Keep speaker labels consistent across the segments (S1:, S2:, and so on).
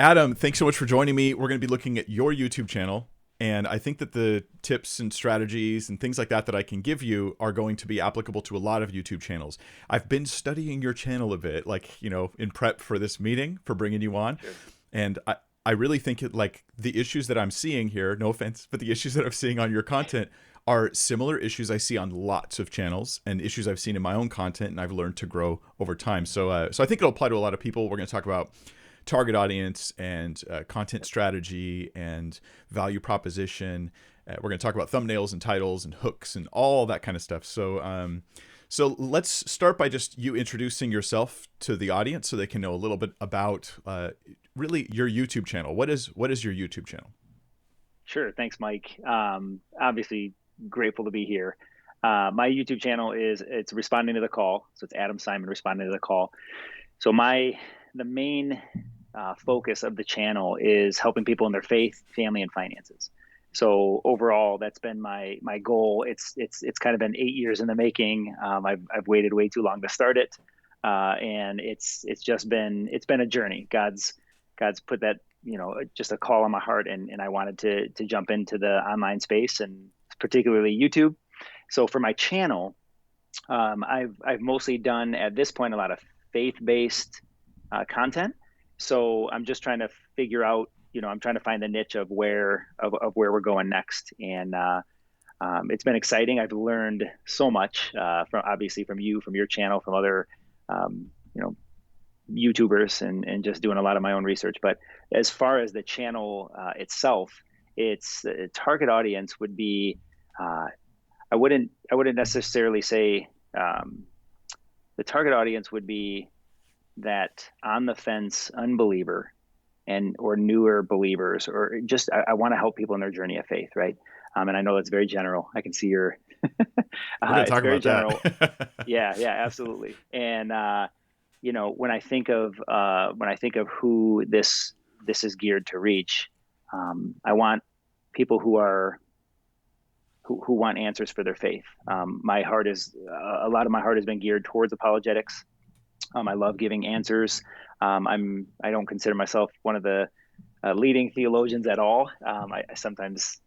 S1: Adam, thanks so much for joining me. We're going to be looking at your YouTube channel. And I think that the tips and strategies and things like that I can give you are going to be applicable to a lot of YouTube channels. I've been studying your channel a bit, like, in prep for this meeting, for bringing you on.
S2: Sure.
S1: And I really think like the issues that I'm seeing here, no offense, but the issues that I'm seeing on your content are similar issues I see on lots of channels and issues I've seen in my own content, and I've learned to grow over time. So I think it'll apply to a lot of people. We're going to talk about target audience and content strategy and value proposition. We're going to talk about thumbnails and titles and hooks and all that kind of stuff. So let's start by just you introducing yourself to the audience so they can know a little bit about really your YouTube channel. What is your YouTube channel?
S2: Sure. Thanks, Mike. Obviously grateful to be here. My YouTube channel it's responding to the call. So it's Adam Simon responding to the call. So the main focus of the channel is helping people in their faith, family, and finances. So overall, that's been my goal. It's kind of been 8 years in the making. I've waited way too long to start it, and it's been a journey. God's put that just a call on my heart, and I wanted to jump into the online space, and particularly YouTube. So for my channel, I've mostly done at this point a lot of faith-based content. So I'm just trying to figure out, I'm trying to find the niche of where we're going next. And it's been exciting. I've learned so much from you, from your channel, from other, YouTubers, and just doing a lot of my own research. But as far as the channel itself, its target audience would be, I wouldn't necessarily say the target audience would be that on the fence unbeliever or newer believers, or just I want to help people in their journey of faith, right? And I know that's very general. I can see your
S1: We're going to
S2: it's
S1: talk
S2: very
S1: about
S2: general.
S1: that.
S2: Yeah, absolutely. And when I think of who this is geared to reach, I want people who want answers for their faith. My heart is a lot of my heart has been geared towards apologetics. I love giving answers. I don't consider myself one of the leading theologians at all. I sometimes,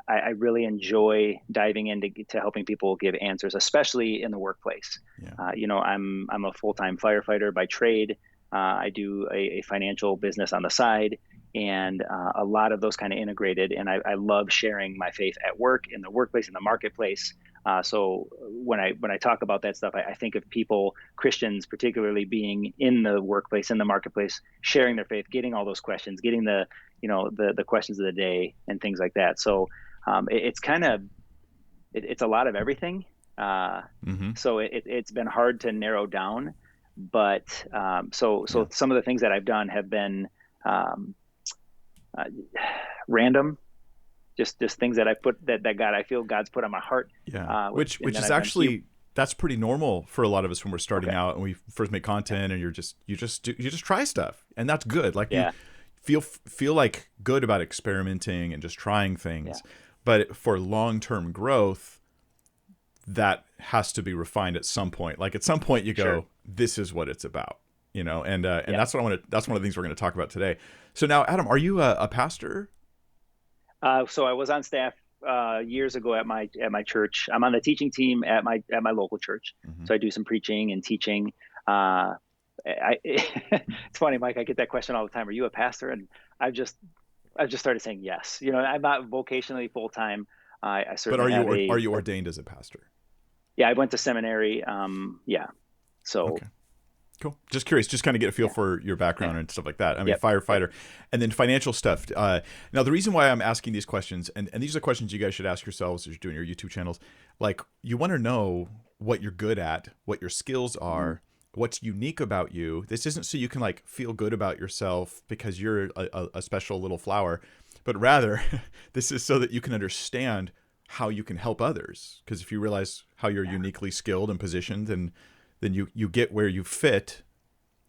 S2: I really enjoy diving into helping people give answers, especially in the workplace.
S1: Yeah.
S2: I'm a full-time firefighter by trade. I do a financial business on the side, and a lot of those kind of integrated. And I love sharing my faith at work, in the workplace, in the marketplace. So when I talk about that stuff, I think of people, Christians particularly, being in the workplace, in the marketplace, sharing their faith, getting all those questions, getting the questions of the day and things like that. So it's a lot of everything. So it's been hard to narrow down, but so some of the things that I've done have been random. Just things that I put that I feel God's put on my heart.
S1: Yeah, which is actually, that's pretty normal for a lot of us when we're starting out and we first make content, and you just try stuff, and that's good. Like you feel like good about experimenting and just trying things, but for long-term growth, that has to be refined at some point. Like at some point you go, this is what it's about, and that's what that's one of the things we're going to talk about today. So now, Adam, are you a pastor?
S2: So I was on staff years ago at my church. I'm on the teaching team at my local church. So I do some preaching and teaching. It's funny, Mike. I get that question all the time. Are you a pastor? And I've just started saying yes. I'm not vocationally full time. I certainly
S1: are you ordained as a pastor?
S2: Yeah, I went to seminary. So.
S1: Okay. Cool. Just curious, just kind of get a feel for your background and stuff like that. I mean, firefighter, and then financial stuff. Now, the reason why I'm asking these questions, and these are questions you guys should ask yourselves as you're doing your YouTube channels, like you want to know what you're good at, what your skills are, what's unique about you. This isn't so you can like feel good about yourself because you're a special little flower, but rather this is so that you can understand how you can help others. Because if you realize how you're uniquely skilled and positioned, and then you get where you fit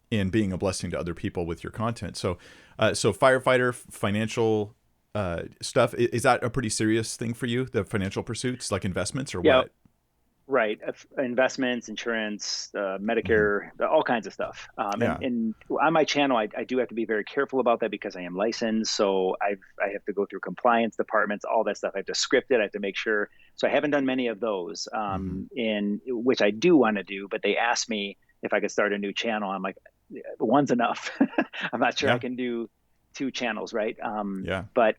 S1: in being a blessing to other people with your content. So firefighter, financial stuff, is that a pretty serious thing for you, the financial pursuits, like investments, or what?
S2: Right. Investments, insurance,
S1: Hmm.
S2: Medicare, all kinds of stuff.
S1: Yeah.
S2: And on my channel, I do have to be very careful about that because I am licensed. So I have to go through compliance departments, all that stuff. I have to script it. I have to make sure. So I haven't done many of those,
S1: Hmm.
S2: in which I do want to do, but they asked me if I could start a new channel. I'm like, one's enough. I'm not sure I
S1: Yeah.
S2: can do two channels. Right.
S1: Yeah.
S2: But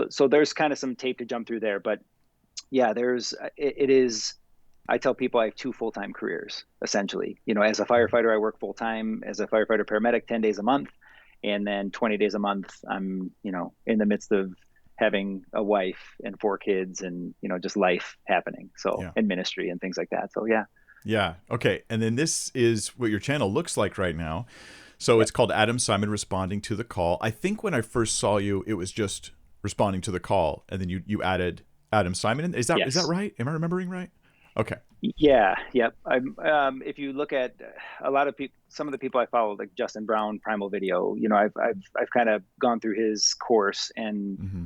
S2: so there's kind of some tape to jump through there, but yeah, it is. I tell people I have two full-time careers, essentially. As a firefighter, I work full-time as a firefighter paramedic, 10 days a month. And then 20 days a month, I'm, in the midst of having a wife and four kids and, just life happening. So,
S1: Yeah.
S2: and ministry and things like that. So, yeah.
S1: Yeah. Okay. And then this is what your channel looks like right now. So
S2: Yep.
S1: it's called Adam Simon Responding to the Call. I think when I first saw you, it was just responding to the call, and then you added Adam Simon in. Is that
S2: Yes.
S1: right? Am I remembering right? Okay.
S2: Yeah, yep. If you look at a lot of people, some of the people I follow, like Justin Brown, Primal Video, I've kind of gone through his course and
S1: Hmm.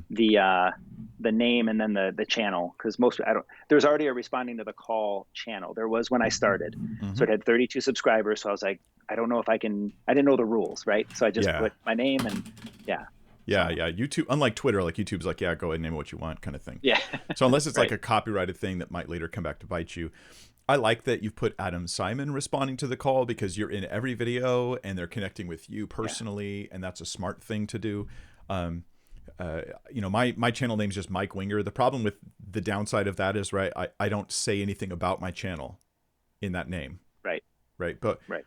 S2: the name and then the channel, because most I don't. There's already a responding to the call channel. There was when I started, so
S1: Hmm.
S2: it had 32 subscribers. So I was like, I don't know if I can. I didn't know the rules, right? So I just
S1: Yeah.
S2: put my name and yeah.
S1: Yeah.
S2: So
S1: Yeah. YouTube, unlike Twitter, like YouTube's like, yeah, go ahead and name what you want, kind of thing.
S2: yeah,
S1: So unless it's like
S2: right.
S1: a copyrighted thing that might later come back to bite you, I like that you've put Adam Simon responding to the call because you're in every video and they're connecting with you
S2: Yeah.
S1: personally, and that's a smart thing to do. Um, my channel name's just Mike Winger. The problem with the downside of that is, right, I don't say anything about my channel in that name,
S2: Right.
S1: right? But
S2: Right.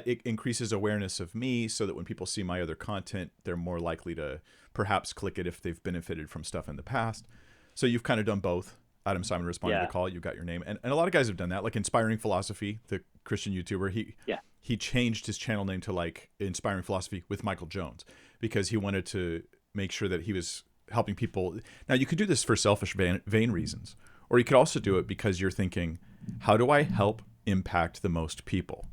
S1: it increases awareness of me so that when people see my other content, they're more likely to perhaps click it if they've benefited from stuff in the past. So you've kind of done both. Adam Simon responding to the
S2: Yeah.
S1: call, you've got your name. And a lot of guys have done that, like Inspiring Philosophy, the Christian YouTuber.
S2: Yeah.
S1: He changed his channel name to like Inspiring Philosophy with Michael Jones because he wanted to make sure that he was helping people. Now, you could do this for selfish, vain reasons, or you could also do it because you're thinking, how do I help impact the most people?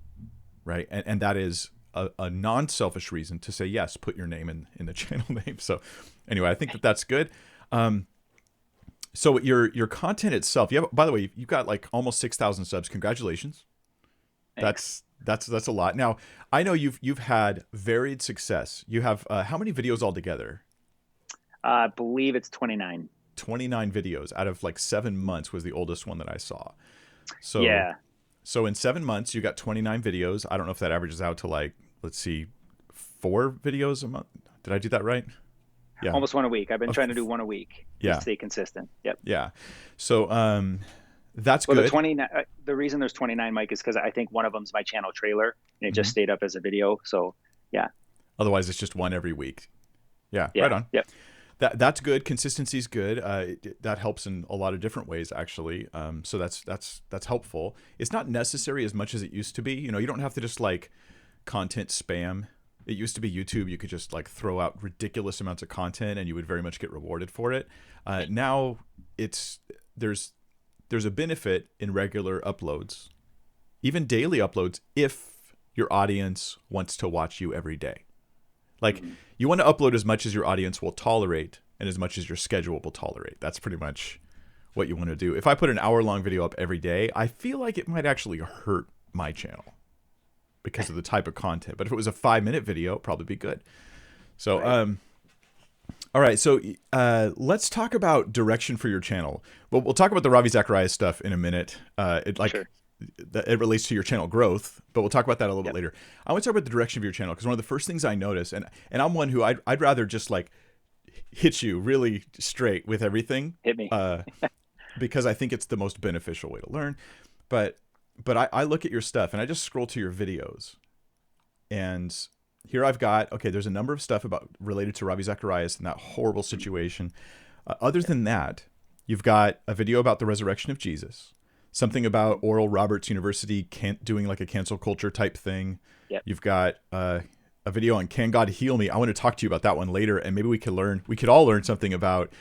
S1: Right. And that is a non-selfish reason to say, yes, put your name in the channel name. So anyway, I think that that's good. So your content itself, by the way, you've got like almost 6,000 subs. Congratulations.
S2: Thanks.
S1: That's a lot. Now, I know you've had varied success. You have how many videos altogether?
S2: I believe it's 29.
S1: 29 videos out of like 7 months was the oldest one that I saw. So
S2: Yeah.
S1: so in 7 months, you got 29 videos. I don't know if that averages out to like, let's see, 4 videos a month. Did I do that right? Yeah.
S2: Almost one a week. I've been
S1: Uh,
S2: trying to do one a week to
S1: Yeah.
S2: stay consistent. Yep.
S1: Yeah. So that's
S2: Well,
S1: good.
S2: the reason there's 29, Mike, is because I think one of them's my channel trailer and it just
S1: Hmm.
S2: stayed up as a video. So yeah.
S1: Otherwise, it's just one every week. Yeah. Right
S2: Yeah.
S1: on.
S2: Yep.
S1: That's good. Consistency is good. That helps in a lot of different ways, actually. So that's helpful. It's not necessary as much as it used to be. You don't have to just like content spam. It used to be YouTube. You could just like throw out ridiculous amounts of content, and you would very much get rewarded for it. Now it's there's a benefit in regular uploads, even daily uploads, if your audience wants to watch you every day. Like,
S2: Mhm.
S1: you want to upload as much as your audience will tolerate and as much as your schedule will tolerate. That's pretty much what you want to do. If I put an hour-long video up every day, I feel like it might actually hurt my channel because of the type of content. But if it was a 5-minute video, it'd probably be good. So,
S2: Right.
S1: all right. So let's talk about direction for your channel. Well, we'll talk about the Ravi Zacharias stuff in a minute.
S2: Sure.
S1: It relates to your channel growth, but we'll talk about that a little bit
S2: Yep.
S1: later. I want to talk about the direction of your channel because one of the first things I notice, and I'm one who I'd rather just like hit you really straight with everything,
S2: Hit me.
S1: because I think it's the most beneficial way to learn. But I look at your stuff and I just scroll to your videos, and here I've got, okay, there's a number of stuff about related to Ravi Zacharias and that horrible situation. Other than that, you've got a video about the resurrection of Jesus, something about Oral Roberts University doing like a cancel culture type thing.
S2: Yep.
S1: You've got a video on Can God Heal Me? I want to talk to you about that one later, and maybe we could all learn something about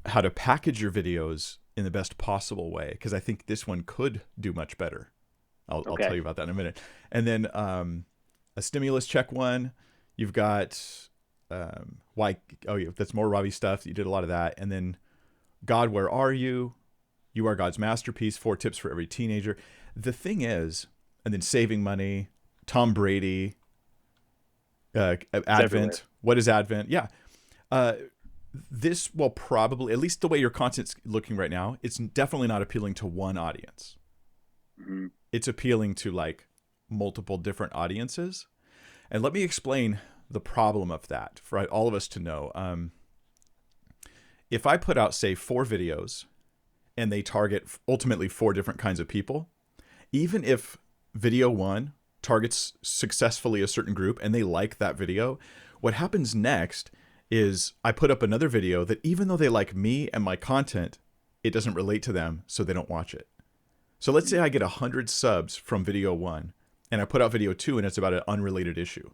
S1: how to package your videos in the best possible way, because I think this one could do much better. I'll
S2: Okay.
S1: tell you about that in a minute. And then a stimulus check one. You've got why? Oh, yeah, that's more Robbie stuff. You did a lot of that. And then God, where are you? You Are God's Masterpiece, 4 Tips for Every Teenager. The thing is, and then Saving Money, Tom Brady,
S2: It's everywhere.
S1: Advent. What is Advent? Yeah. This will probably, at least the way your content's looking right now, it's definitely not appealing to one audience.
S2: Mm-hmm.
S1: It's appealing to like multiple different audiences. And let me explain the problem of that for all of us to know. If I put out, say, 4 videos and they target ultimately 4 different kinds of people, even if video 1 targets successfully a certain group and they like that video, what happens next is I put up another video that even though they like me and my content, it doesn't relate to them, so they don't watch it. So let's say I get 100 subs from video 1 and I put out video 2 and it's about an unrelated issue.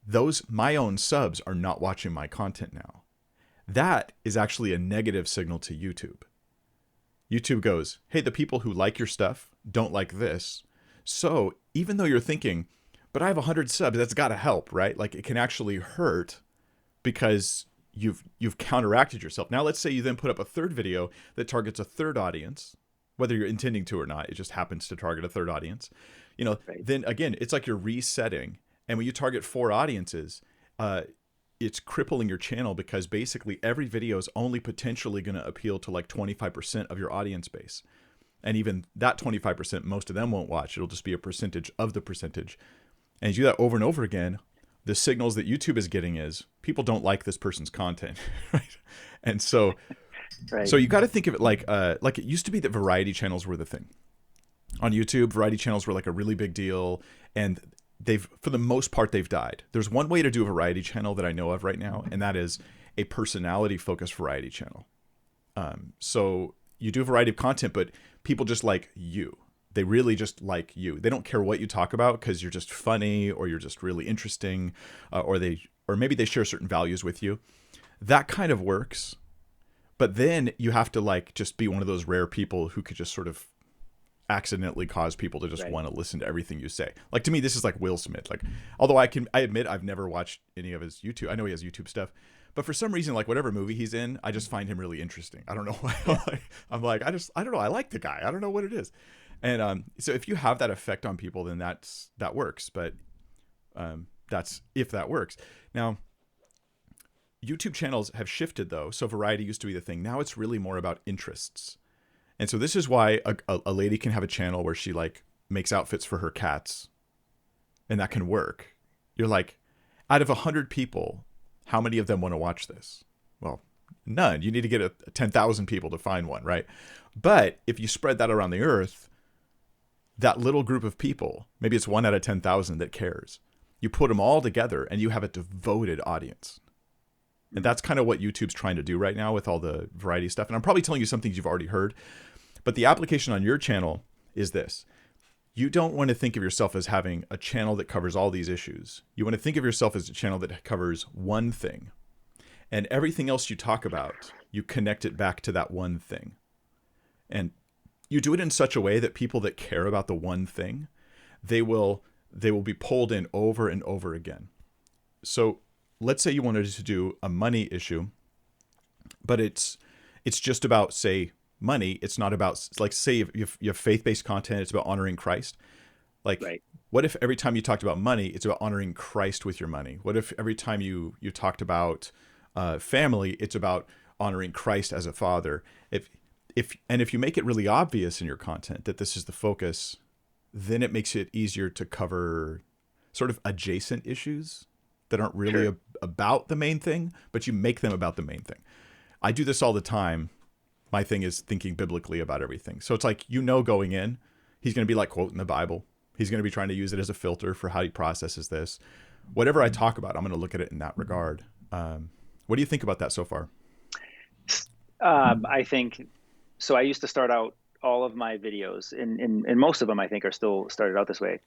S1: Those, my own subs, are not watching my content now. That is actually a negative signal to YouTube. YouTube goes, hey, the people who like your stuff don't like this. So even though you're thinking, but I have 100 subs, that's got to help, right? Like it can actually hurt because you've counteracted yourself. Now let's say you then put up a third video that targets a third audience, whether you're intending to or not, it just happens to target a third audience. Right. Then again, it's like you're resetting. And when you target 4 audiences, it's crippling your channel because basically every video is only potentially going to appeal to like 25% of your audience base. And even that 25%, most of them won't watch. It'll just be a percentage of the percentage. And you do that over and over again, the signals that YouTube is getting is people don't like this person's content, right? And so,
S2: Right.
S1: So you got to think of it like it used to be that variety channels were the thing. On YouTube, variety channels were like a really big deal, and for the most part, they've died. There's one way to do a variety channel that I know of right now, and that is a personality-focused variety channel. So you do a variety of content, but people just like you. They really just like you. They don't care what you talk about because you're just funny or you're just really interesting, or maybe they share certain values with you. That kind of works. But then you have to like just be one of those rare people who could just sort of accidentally cause people to just want to listen to everything you say. Like to me, this is like Will Smith. Like, although I admit I've never watched any of his YouTube. I know he has YouTube stuff, but for some reason, like whatever movie he's in, I just find him really interesting. I don't know why. I'm like, I don't know. I like the guy. I don't know what it is. And so if you have that effect on people, then that works. But that's if that works. Now, YouTube channels have shifted though. So variety used to be the thing. Now it's really more about interests. And so this is why a lady can have a channel where she like makes outfits for her cats, and that can work. You're like, out of 100 people, how many of them want to watch this? Well, none. You need to get 10,000 people to find one, right? But if you spread that around the earth, that little group of people, maybe it's 1 out of 10,000 that cares. You put them all together and you have a devoted audience. And that's kind of what YouTube's trying to do right now with all the variety stuff. And I'm probably telling you some things you've already heard, but the application on your channel is this. You don't want to think of yourself as having a channel that covers all these issues. You want to think of yourself as a channel that covers one thing. And everything else you talk about, you connect it back to that one thing. And you do it in such a way that people that care about the one thing, they will be pulled in over and over again. So let's say you wanted to do a money issue, but it's just about, say, money. It's not about, like, say you have faith-based content, it's about honoring Christ. Like, What if every time you talked about money, it's about honoring Christ with your money? What if every time you talked about family, it's about honoring Christ as a father? If you make it really obvious in your content that this is the focus, then it makes it easier to cover sort of adjacent issues that aren't really about the main thing, but you make them about the main thing. I do this all the time. My thing is thinking biblically about everything. So it's like, going in, he's going to be like quoting the Bible. He's going to be trying to use it as a filter for how he processes this. Whatever I talk about, I'm going to look at it in that regard. What do you think about that so far?
S2: I think, so I used to start out all of my videos, and most of them I think are still started out this way.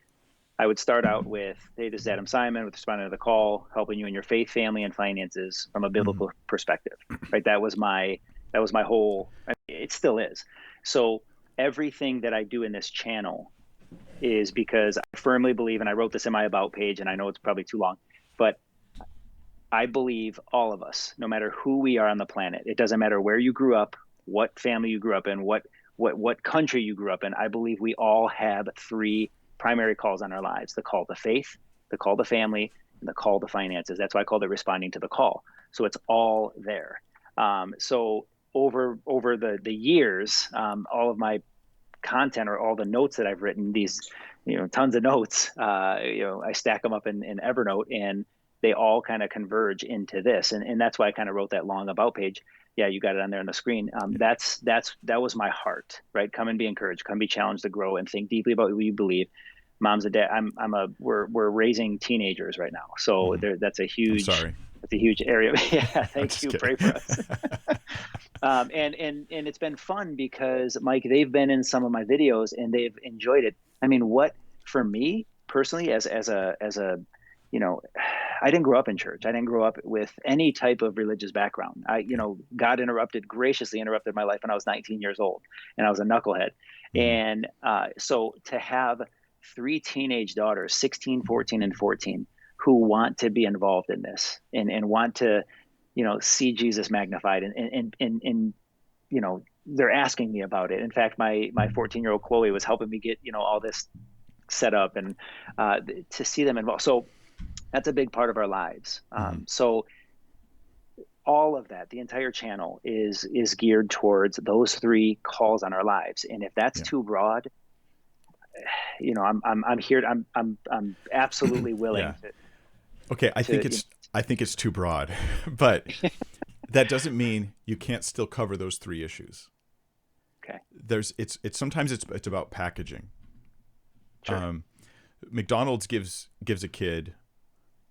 S2: I would start out with, hey, this is Adam Simon with Responding to the Call, helping you in your faith, family, and finances from a biblical perspective, right? That was my whole, it still is. So everything that I do in this channel is because I firmly believe, and I wrote this in my About page, and I know it's probably too long, but I believe all of us, no matter who we are on the planet, it doesn't matter where you grew up, what family you grew up in, what country you grew up in. I believe we all have three primary calls on our lives: the call to faith, the call to family, and the call to finances. That's why I called it responding to the call. So it's all there. So over the years, all of my content, or all the notes that I've written, these, tons of notes, I stack them up in Evernote, and they all kind of converge into this. And that's why I kind of wrote that long about page. Yeah, you got it on there on the screen. That was my heart, right? Come and be encouraged, come be challenged to grow and think deeply about what you believe. Moms and dad, we're raising teenagers right now. So that's a huge, area. Yeah, thank you. Pray for us. And it's been fun because, Mike, they've been in some of my videos and they've enjoyed it. I mean, what, for me personally, as a, I didn't grow up in church. I didn't grow up with any type of religious background. God graciously interrupted my life when I was 19 years old, and I was a knucklehead. And so to have three teenage daughters, 16, 14, and 14, who want to be involved in this and want to, see Jesus magnified, and they're asking me about it. In fact, my 14-year-old Chloe was helping me get, all this set up, and to see them involved. So that's a big part of our lives. So all of that, the entire channel is geared towards those three calls on our lives. And if that's too broad, I'm here. I'm absolutely willing to.
S1: Okay, I think it's too broad, but that doesn't mean you can't still cover those three issues.
S2: Okay.
S1: Sometimes it's about packaging.
S2: Sure.
S1: McDonald's gives a kid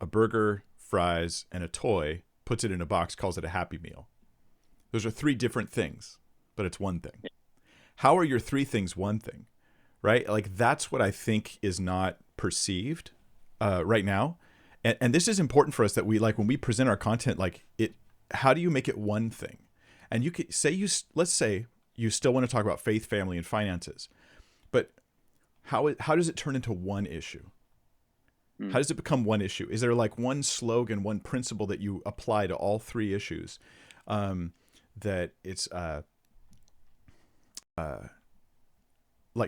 S1: a burger, fries, and a toy, puts it in a box, calls it a Happy Meal. Those are three different things, but it's one thing. Yeah. How are your three things one thing? Right? Like, that's what I think is not perceived right now. And this is important for us, that we, like, when we present our content, like, how do you make it one thing? And you could say, let's say you still want to talk about faith, family, and finances, but how does it turn into one issue? How does it become one issue? Is there like one slogan, one principle that you apply to all three issues? That it's like,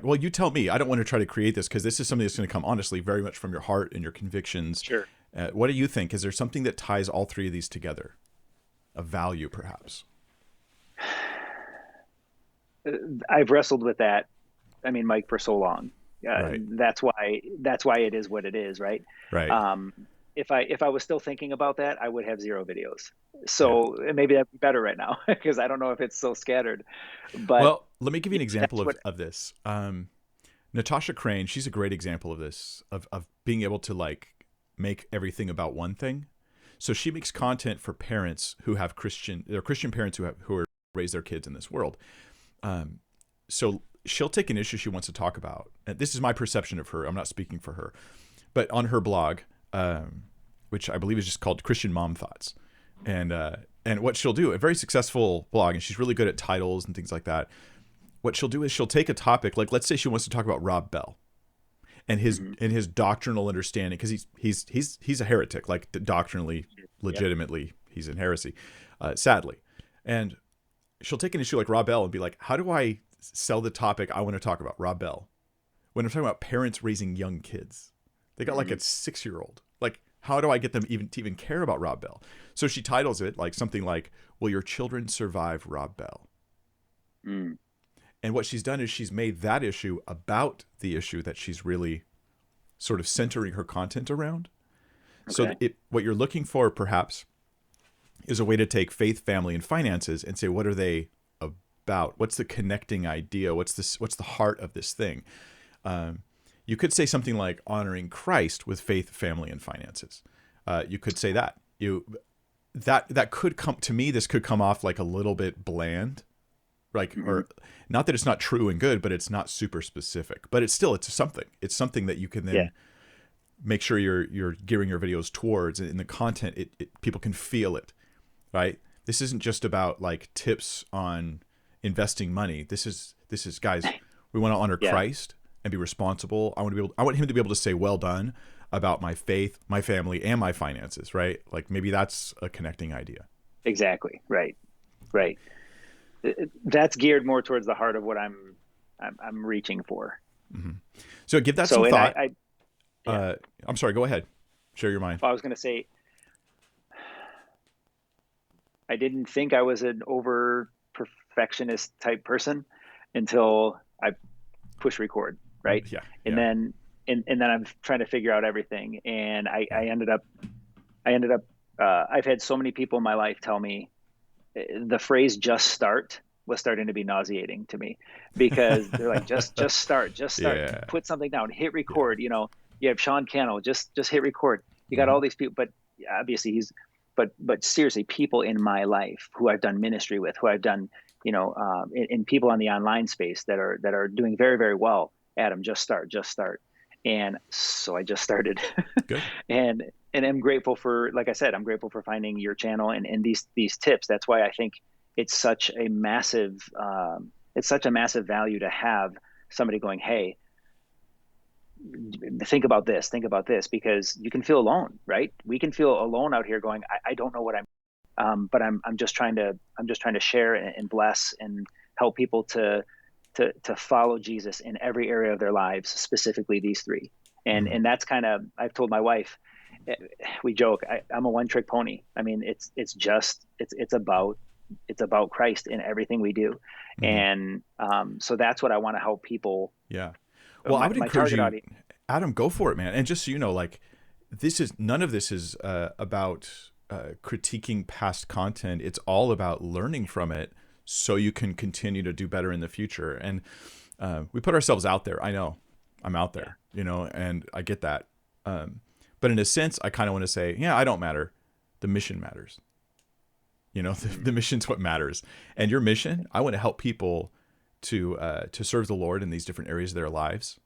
S1: well, you tell me. I don't want to try to create this, because this is something that's going to come, honestly, very much from your heart and your convictions.
S2: Sure.
S1: What do you think? Is there something that ties all three of these together? A value, perhaps?
S2: I've wrestled with that, Mike, for so long.
S1: Right.
S2: That's why it is what it is, right?
S1: Right.
S2: If I was still thinking about that, I would have 0 videos. So maybe that'd be better right now, because I don't know if it's so scattered. But
S1: well, let me give you an example of this. Natasha Crane, she's a great example of this, of being able to, like, make everything about one thing. So she makes content for parents who have Christian parents who are raise their kids in this world. So she'll take an issue she wants to talk about. And this is my perception of her. I'm not speaking for her, but on her blog, which I believe is just called Christian Mom Thoughts, and what she'll do, a very successful blog, and she's really good at titles and things like that. What she'll do is she'll take a topic, like, let's say she wants to talk about Rob Bell and his doctrinal understanding, because he's a heretic, like, doctrinally, legitimately, he's in heresy, sadly. And she'll take an issue like Rob Bell and be like, how do I sell the topic I want to talk about, Rob Bell, when I'm talking about parents raising young kids? They got like a 6-year-old. Like, how do I get them to even care about Rob Bell? So she titles it like something like, "Will your children survive Rob Bell?" And what she's done is she's made that issue about the issue that she's really sort of centering her content around. Okay. So what you're looking for, perhaps, is a way to take faith, family, and finances and say, what are they about? What's the connecting idea? What's the heart of this thing? You could say something like honoring Christ with faith, family, and finances. You could say that. That could come, to me, this could come off like a little bit bland, like, or not that it's not true and good, but it's not super specific. But it's something. It's something that you can then make sure you're gearing your videos towards, and in the content, people can feel it, right? This isn't just about like tips on investing money. This is guys, we want to honor Christ and be responsible. I want him to be able to say, well done, about my faith, my family, and my finances, right? Like, maybe that's a connecting idea.
S2: Exactly. Right. That's geared more towards the heart of what I'm reaching for.
S1: Mm-hmm. So give that some
S2: So, and
S1: thought.
S2: yeah,
S1: I'm sorry. Go ahead. Share your mind.
S2: I was going to say, I didn't think I was an over perfectionist type person until I push record, right?
S1: Yeah.
S2: And
S1: Yeah.
S2: then and then I'm trying to figure out everything, and
S1: Yeah.
S2: I ended up I've had so many people in my life tell me the phrase "just start" was starting to be nauseating to me, because they're like, just start,
S1: Yeah.
S2: put something down, hit
S1: Yeah.
S2: record. You have Sean Cannell, just hit record. You got
S1: Mm-hmm.
S2: all these people, but obviously but seriously, people in my life who I've done ministry with, who I've done, and people on the online space that are doing very, very well. Adam, just start. And so I just started.
S1: Good.
S2: and and I'm grateful for, like I said, I'm grateful for finding your channel and these tips. That's why I think it's such a massive value to have somebody going, hey, think about this, because you can feel alone, right? We can feel alone out here going, I don't know what but I'm just trying to share and bless and help people to follow Jesus in every area of their lives, specifically these three. And
S1: Mm-hmm.
S2: and that's kind of, I've told my wife, we joke, I'm a one trick pony. I mean, it's about Christ in everything we do.
S1: Mm-hmm.
S2: And so that's what I want to help people.
S1: Yeah. Well, I would
S2: My
S1: encourage
S2: target
S1: you,
S2: audience.
S1: Adam, go for it, man. And just so you know, like, none of this is about critiquing past content. It's all about learning from it so you can continue to do better in the future. And we put ourselves out there. I know I'm out
S2: Yeah.
S1: there, and I get that. But in a sense, I kind of want to say, yeah, I don't matter. The mission matters. The mission's what matters. And your mission, I want to help people to serve the Lord in these different areas of their lives.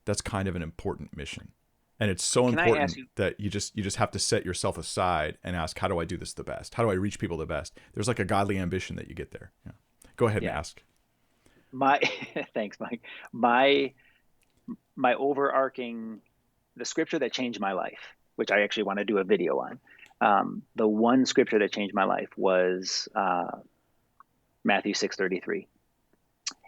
S1: That's kind of an important mission. And it's so
S2: Can I ask
S1: important
S2: you?
S1: that you just have to set yourself aside and ask, how do I do this the best? How do I reach people the best? There's like a godly ambition that you get there. Yeah. Go ahead and
S2: Yeah.
S1: ask.
S2: My Thanks, Mike. My my overarching The scripture that changed my life, which I actually want to do a video on. The one scripture that changed my life was Matthew 6:33,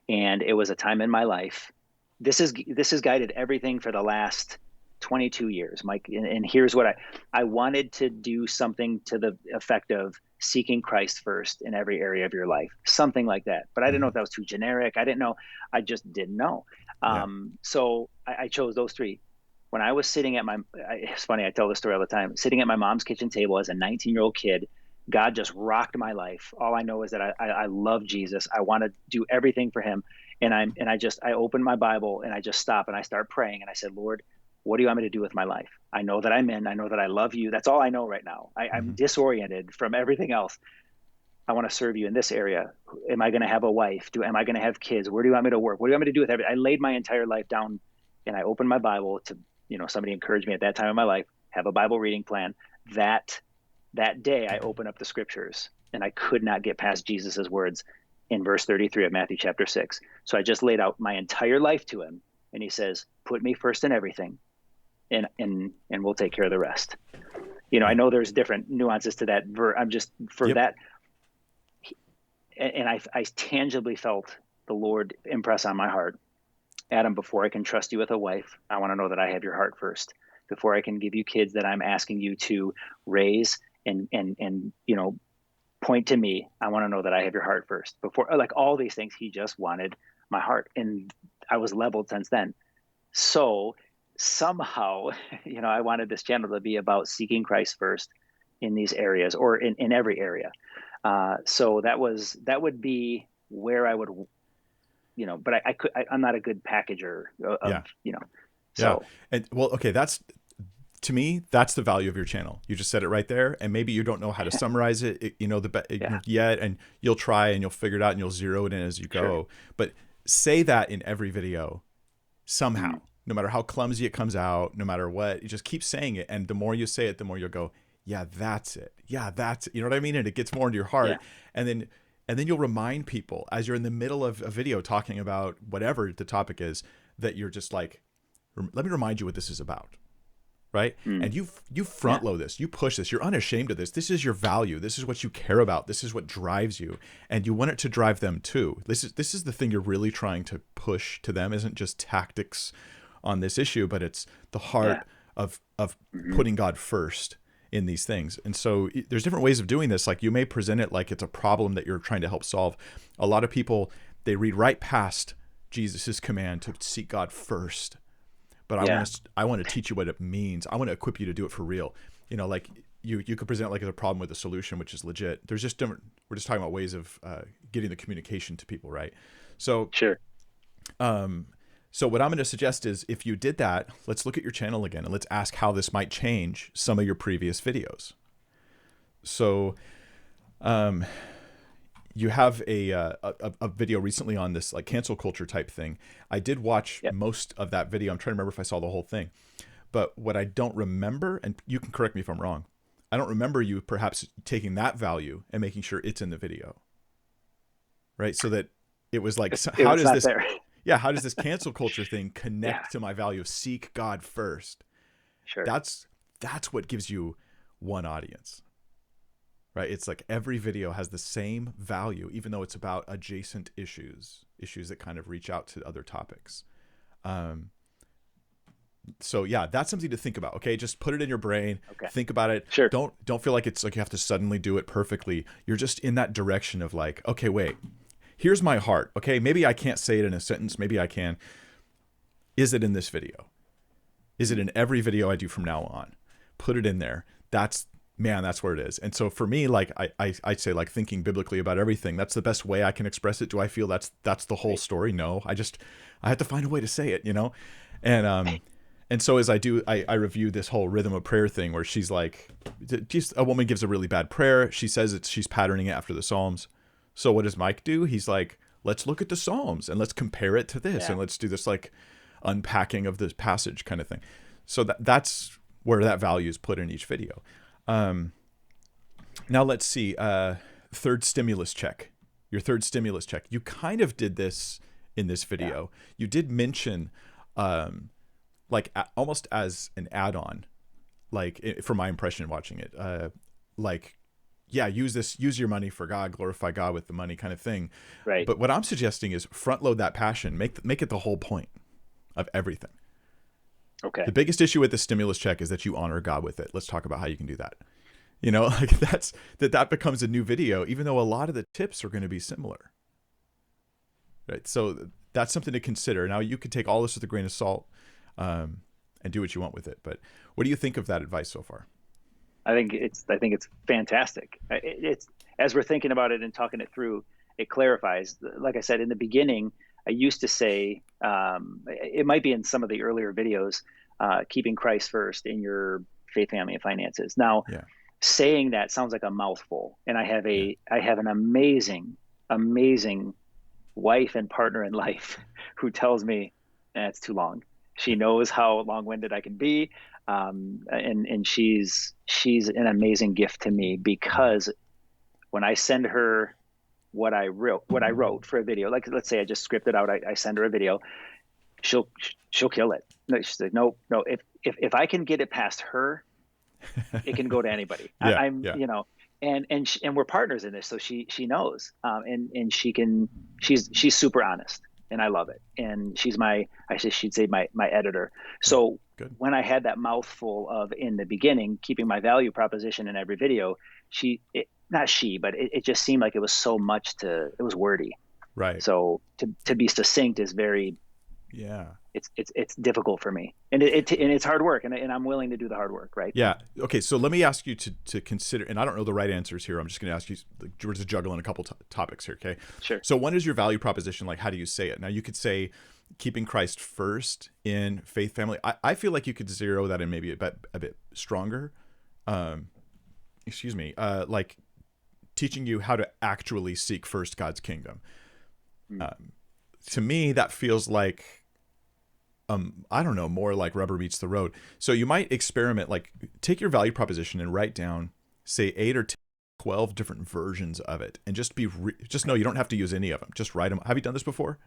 S2: and it was a time in my life. This has guided everything for the last 22 years, Mike. And here's what I wanted to do something to the effect of seeking Christ first in every area of your life, something like that. But I didn't know
S1: Mm-hmm.
S2: if that was too generic. I didn't know. I just didn't know.
S1: Yeah.
S2: So I chose those three. When I was sitting it's funny, I tell this story all the time, sitting at my mom's kitchen table as a 19-year-old kid. God just rocked my life. All I know is that I love Jesus. I want to do everything for him. I opened my Bible and I just stop and I start praying and I said, Lord, what do you want me to do with my life? I know that I'm in. I know that I love you. That's all I know right now. I'm
S1: Mm-hmm.
S2: disoriented from everything else. I want to serve you in this area. Am I going to have a wife? Am I going to have kids? Where do you want me to work? What do you want me to do with everything? I laid my entire life down and I opened my Bible to, somebody encouraged me at that time in my life, have a Bible reading plan. That day I opened up the scriptures and I could not get past Jesus's words in verse 33 of Matthew chapter 6. So I just laid out my entire life to him and he says, put me first in everything and we'll take care of the rest. I
S1: Yeah.
S2: know there's different nuances to that. I'm just for
S1: Yep.
S2: that. And I tangibly felt the Lord impress on my heart, Adam, before I can trust you with a wife, I want to know that I have your heart first. Before I can give you kids that I'm asking you to raise and point to me, I want to know that I have your heart first. Before, like, all these things, he just wanted my heart, and I was leveled since then. So somehow, I wanted this channel to be about seeking Christ first in these areas, or in every area. So that would be where I would, but I'm not a good packager
S1: Yeah.
S2: of,
S1: Yeah.
S2: so
S1: And well, okay, to me, that's the value of your channel. You just said it right there, and maybe you don't know how to summarize
S2: yeah,
S1: yet, and you'll try and you'll figure it out and you'll zero it in as you
S2: sure.
S1: go. But say that in every video
S2: Mm,
S1: somehow, no matter how clumsy it comes out, no matter what, you just keep saying it, and the more you say it, the more you'll go, yeah, that's it. Yeah, that's it. You know what I mean? And it gets more into your
S2: yeah,
S1: heart, and then you'll remind people as you're in the middle of a video talking about whatever the topic is, that you're just like, let me remind you what this is about. right?
S2: Mm.
S1: And you front load this, you push this, you're unashamed of this. This is your value. This is what you care about. This is what drives you, and you want it to drive them too. This is the thing you're really trying to push to them. Isn't just tactics on this issue, but it's the heart of putting God first in these things. And so there's different ways of doing this. Like, you may present it like it's a problem that you're trying to help solve. A lot of people, they read right past Jesus's command to seek God first. But I want to teach you what it means. I want to equip you to do it for real. You know, like you could present it like it's a problem with a solution, which is legit. There's just different. We're just talking about ways of getting the communication to people, right? So
S2: Sure.
S1: So what I'm going to suggest is, if you did that, let's look at your channel again and let's ask how this might change some of your previous videos. So, you have a video recently on this like cancel culture type thing. I did watch most of that video. I'm trying to remember if I saw the whole thing, but what I don't remember, and you can correct me if I'm wrong, I don't remember you perhaps taking that value and making sure it's in the video, right? So that it was like, how does this?
S2: There.
S1: Yeah, how does this cancel culture thing connect to my value of seek God first?
S2: Sure.
S1: That's what gives you one audience, right? It's like every video has the same value, even though it's about adjacent issues that kind of reach out to other topics. So yeah, that's something to think about. Okay, just put it in your brain.
S2: Okay.
S1: Think about it.
S2: Sure.
S1: Don't feel like it's like you have to suddenly do it perfectly. You're just in that direction of like, okay, wait. Here's my heart. Okay, maybe I can't say it in a sentence. Maybe I can. Is it in this video? Is it in every video I do from now on? Put it in there. That's where it is. And so for me, like I'd say, like, thinking biblically about everything, that's the best way I can express it. Do I feel that's the whole story? No, I have to find a way to say it, you know? And so as I review this whole rhythm of prayer thing, where she's like, just a woman gives a really bad prayer. She says she's patterning it after the Psalms. So what does Mike do? He's like, let's look at the Psalms and let's compare it to this, and let's do this like unpacking of this passage kind of thing. So that's where that value is put in each video. Now let's see. Third stimulus check. Your third stimulus check. You kind of did this in this video. Yeah. You did mention, like almost as an add-on, like from my impression watching it, like, yeah, use your money for God, glorify God with the money kind of thing.
S2: Right.
S1: But what I'm suggesting is front load that passion, make it the whole point of everything.
S2: Okay.
S1: The biggest issue with the stimulus check is that you honor God with it. Let's talk about how you can do that. You know, like that becomes a new video, even though a lot of the tips are going to be similar. Right. So that's something to consider. Now, you can take all this with a grain of salt, and do what you want with it. But what do you think of that advice so far?
S2: I think it's fantastic. It's, as we're thinking about it and talking it through, it clarifies. Like I said in the beginning, I used to say, it might be in some of the earlier videos, keeping Christ first in your faith, family, and finances. Now, saying that sounds like a mouthful, and I have an amazing wife and partner in life who tells me it's too long. She knows how long-winded I can be. And she's an amazing gift to me, because when I send her what I wrote for a video, like let's say I just scripted out, I send her a video, she'll kill it. No, she's like, no, if I can get it past her, it can go to anybody. You know, and we're partners in this, so she knows, and she's super honest. And I love it. And she'd say my editor. So when I had that mouthful of, in the beginning, keeping my value proposition in every video, but it just seemed like it was so much it was wordy.
S1: Right.
S2: So to be succinct is very, it's difficult for me, and it's hard work, and I'm willing to do the hard work. Right.
S1: Yeah. Okay. So let me ask you to consider, and I don't know the right answers here. I'm just going to ask you, we're just juggling a couple topics here. Okay.
S2: Sure.
S1: So one is your value proposition. Like, how do you say it? Now, you could say keeping Christ first in faith, family. I feel like you could zero that in maybe a bit stronger. Like teaching you how to actually seek first God's kingdom. To me, that feels like, I don't know, more like rubber meets the road. So you might experiment, like take your value proposition and write down, say 8 or 10, 12 different versions of it, and just know you don't have to use any of them. Just write them. Have you done this before?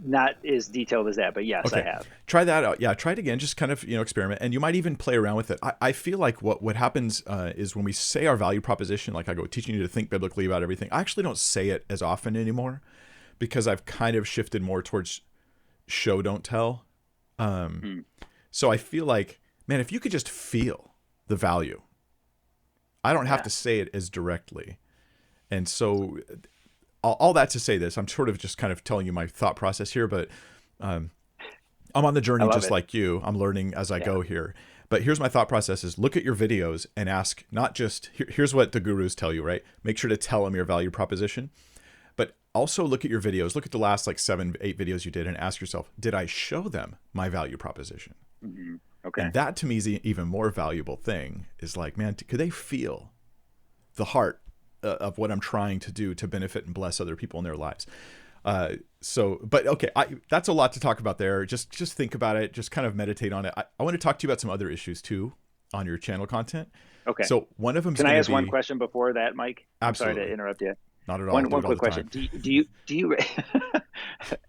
S2: Not as detailed as that, but yes, I
S1: Okay,
S2: have.
S1: try that out. Yeah, try it again. Just kind of experiment, and you might even play around with it. I feel like what happens is when we say our value proposition, like I go teaching you to think biblically about everything. I actually don't say it as often anymore because I've kind of shifted more towards show don't tell.
S2: Hmm.
S1: So I feel like, man, if you could just feel the value, I don't have
S2: Yeah,
S1: to say it as directly. And so all that to say this, I'm sort of just kind of telling you my thought process here, but um, I'm on the
S2: I
S1: journey
S2: love
S1: just
S2: it.
S1: like you. I'm learning as I
S2: Yeah.
S1: go here. But here's my thought process is look at your videos and ask not just here's what the gurus tell you, right? Make sure to tell them your value proposition, but also look at your videos. Look at the last like 7, 8 videos you did and ask yourself, did I show them my value proposition?
S2: Hmm. Okay.
S1: And that to me is the even more valuable thing is like, man, could they feel the heart of what I'm trying to do to benefit and bless other people in their lives? But okay, that's a lot to talk about there. Just think about it. Just kind of meditate on it. I want to talk to you about some other issues too on your channel content.
S2: Okay.
S1: So one of them is
S2: Can I
S1: going to
S2: ask one
S1: be
S2: question before that, Mike? I'm sorry to
S1: absolutely
S2: interrupt you.
S1: not at all.
S2: One
S1: Do
S2: one
S1: it all
S2: quick
S1: the time.
S2: question.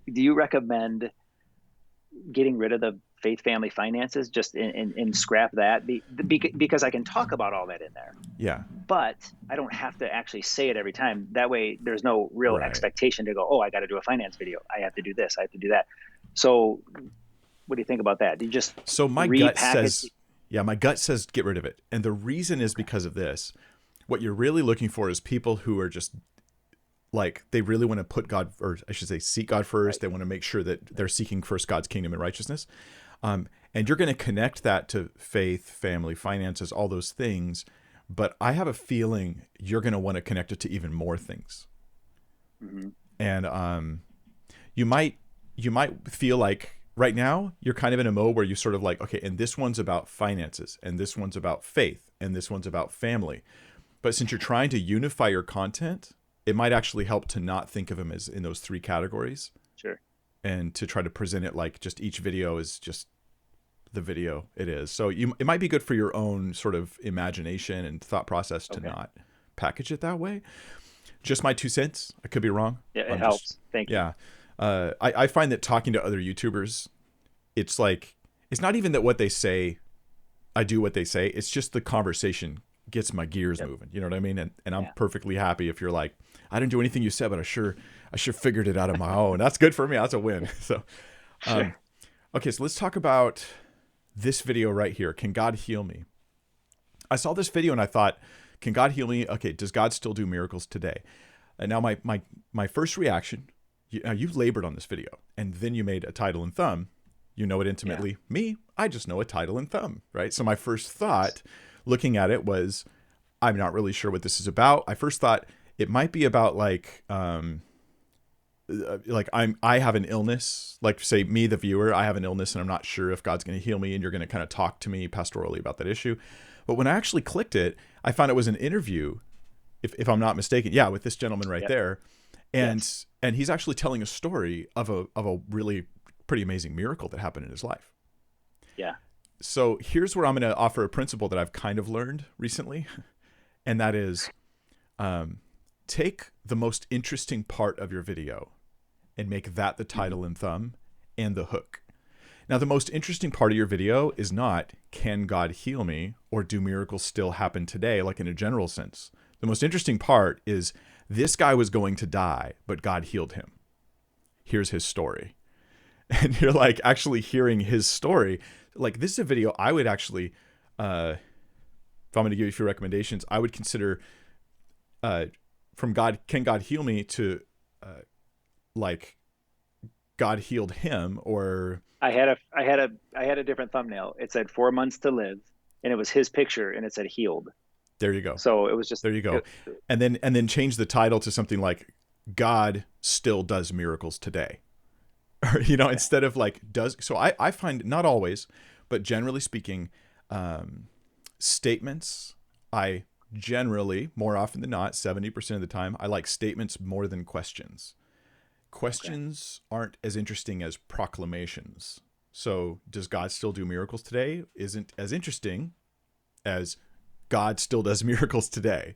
S2: Do you recommend getting rid of the faith family finances just in scrap that because I can talk about all that in there,
S1: Yeah.
S2: but I don't have to actually say it every time. That way there's no real
S1: Right.
S2: expectation to go, oh, I got to do a finance video. I have to do this. I have to do that. So what do you think about that? Do you just
S1: So my gut
S2: repackage?
S1: says, yeah, my gut says get rid of it. And the reason is
S2: Okay.
S1: because of this. What you're really looking for is people who are just like they really want to put God, or I should say, seek God first.
S2: Right.
S1: They want to make sure that they're seeking first God's kingdom and righteousness. And you're going to connect that to faith, family, finances, all those things. But I have a feeling you're going to want to connect it to even more things.
S2: Mm-hmm.
S1: And you might feel like right now you're kind of in a mode where you sort of like, okay, and this one's about finances, and this one's about faith, and this one's about family. But since you're trying to unify your content, it might actually help to not think of them as in those 3 categories
S2: Sure.
S1: and to try to present it like just each video is just the video it is. So it might be good for your own sort of imagination and thought process to
S2: Okay.
S1: not package it that way. Just my 2 cents. I could be wrong.
S2: Yeah, it
S1: I'm just,
S2: helps. Thank you.
S1: yeah. I find that talking to other YouTubers, it's like, it's not even that what they say, I do what they say. It's just the conversation gets my gears
S2: Yep.
S1: moving. You know what I mean? And I'm
S2: Yeah.
S1: perfectly happy if you're like, I didn't do anything you said, but I sure figured it out on my own. That's good for me. That's a win. So,
S2: Sure.
S1: okay. So let's talk about this video right here. Can God heal me? I saw this video and I thought, can God heal me? Okay. Does God still do miracles today? And now my first reaction, you labored on this video and then you made a title and thumb. You know it intimately.
S2: Yeah.
S1: Me, I just know a title and thumb, right? So my first thought looking at it was, I'm not really sure what this is about. I first thought it might be about like I have an illness, like say me, the viewer, I have an illness and I'm not sure if God's going to heal me and you're going to kind of talk to me pastorally about that issue. But when I actually clicked it, I found it was an interview, if I'm not mistaken. Yeah, with this gentleman right
S2: Yep.
S1: there. And
S2: Yes.
S1: and he's actually telling a story of a really pretty amazing miracle that happened in his life.
S2: Yeah.
S1: So here's where I'm going to offer a principle that I've kind of learned recently, and that is take the most interesting part of your video and make that the title and thumb and the hook. Now, the most interesting part of your video is not, can God heal me or do miracles still happen today, like in a general sense. The most interesting part is this guy was going to die, but God healed him. Here's his story. And you're like actually hearing his story. Like this is a video I would actually, if I'm going to give you a few recommendations, I would consider from God, can God heal me to like God healed him, or
S2: I had a different thumbnail. It said 4 months to live, and it was his picture, and it said healed.
S1: there you go.
S2: So it was just
S1: There you go. And then change the title to something like God still does miracles today. Or, instead of like does. So I find not always, but generally speaking, statements, I generally, more often than not, 70% of the time, I like statements more than questions. Questions aren't as interesting as proclamations. So does God still do miracles today? Isn't as interesting as God still does miracles today.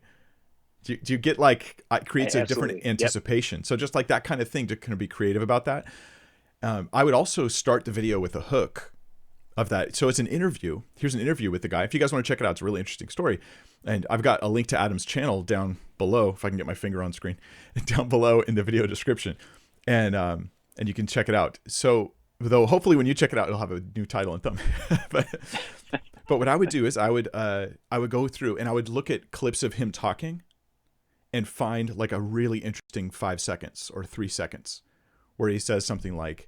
S1: Do you get like, it creates a different
S2: Absolutely. Yep.
S1: anticipation. So just like that kind of thing to kind of be creative about that. I would also start the video with a hook of that. So it's an interview. Here's an interview with the guy. If you guys want to check it out, it's a really interesting story. And I've got a link to Adam's channel down below, if I can get my finger on screen, down below in the video description. And you can check it out. So, though hopefully when you check it out, it'll have a new title and thumb. but what I would do is I would go through and I would look at clips of him talking and find like a really interesting 5 seconds or 3 seconds where he says something like,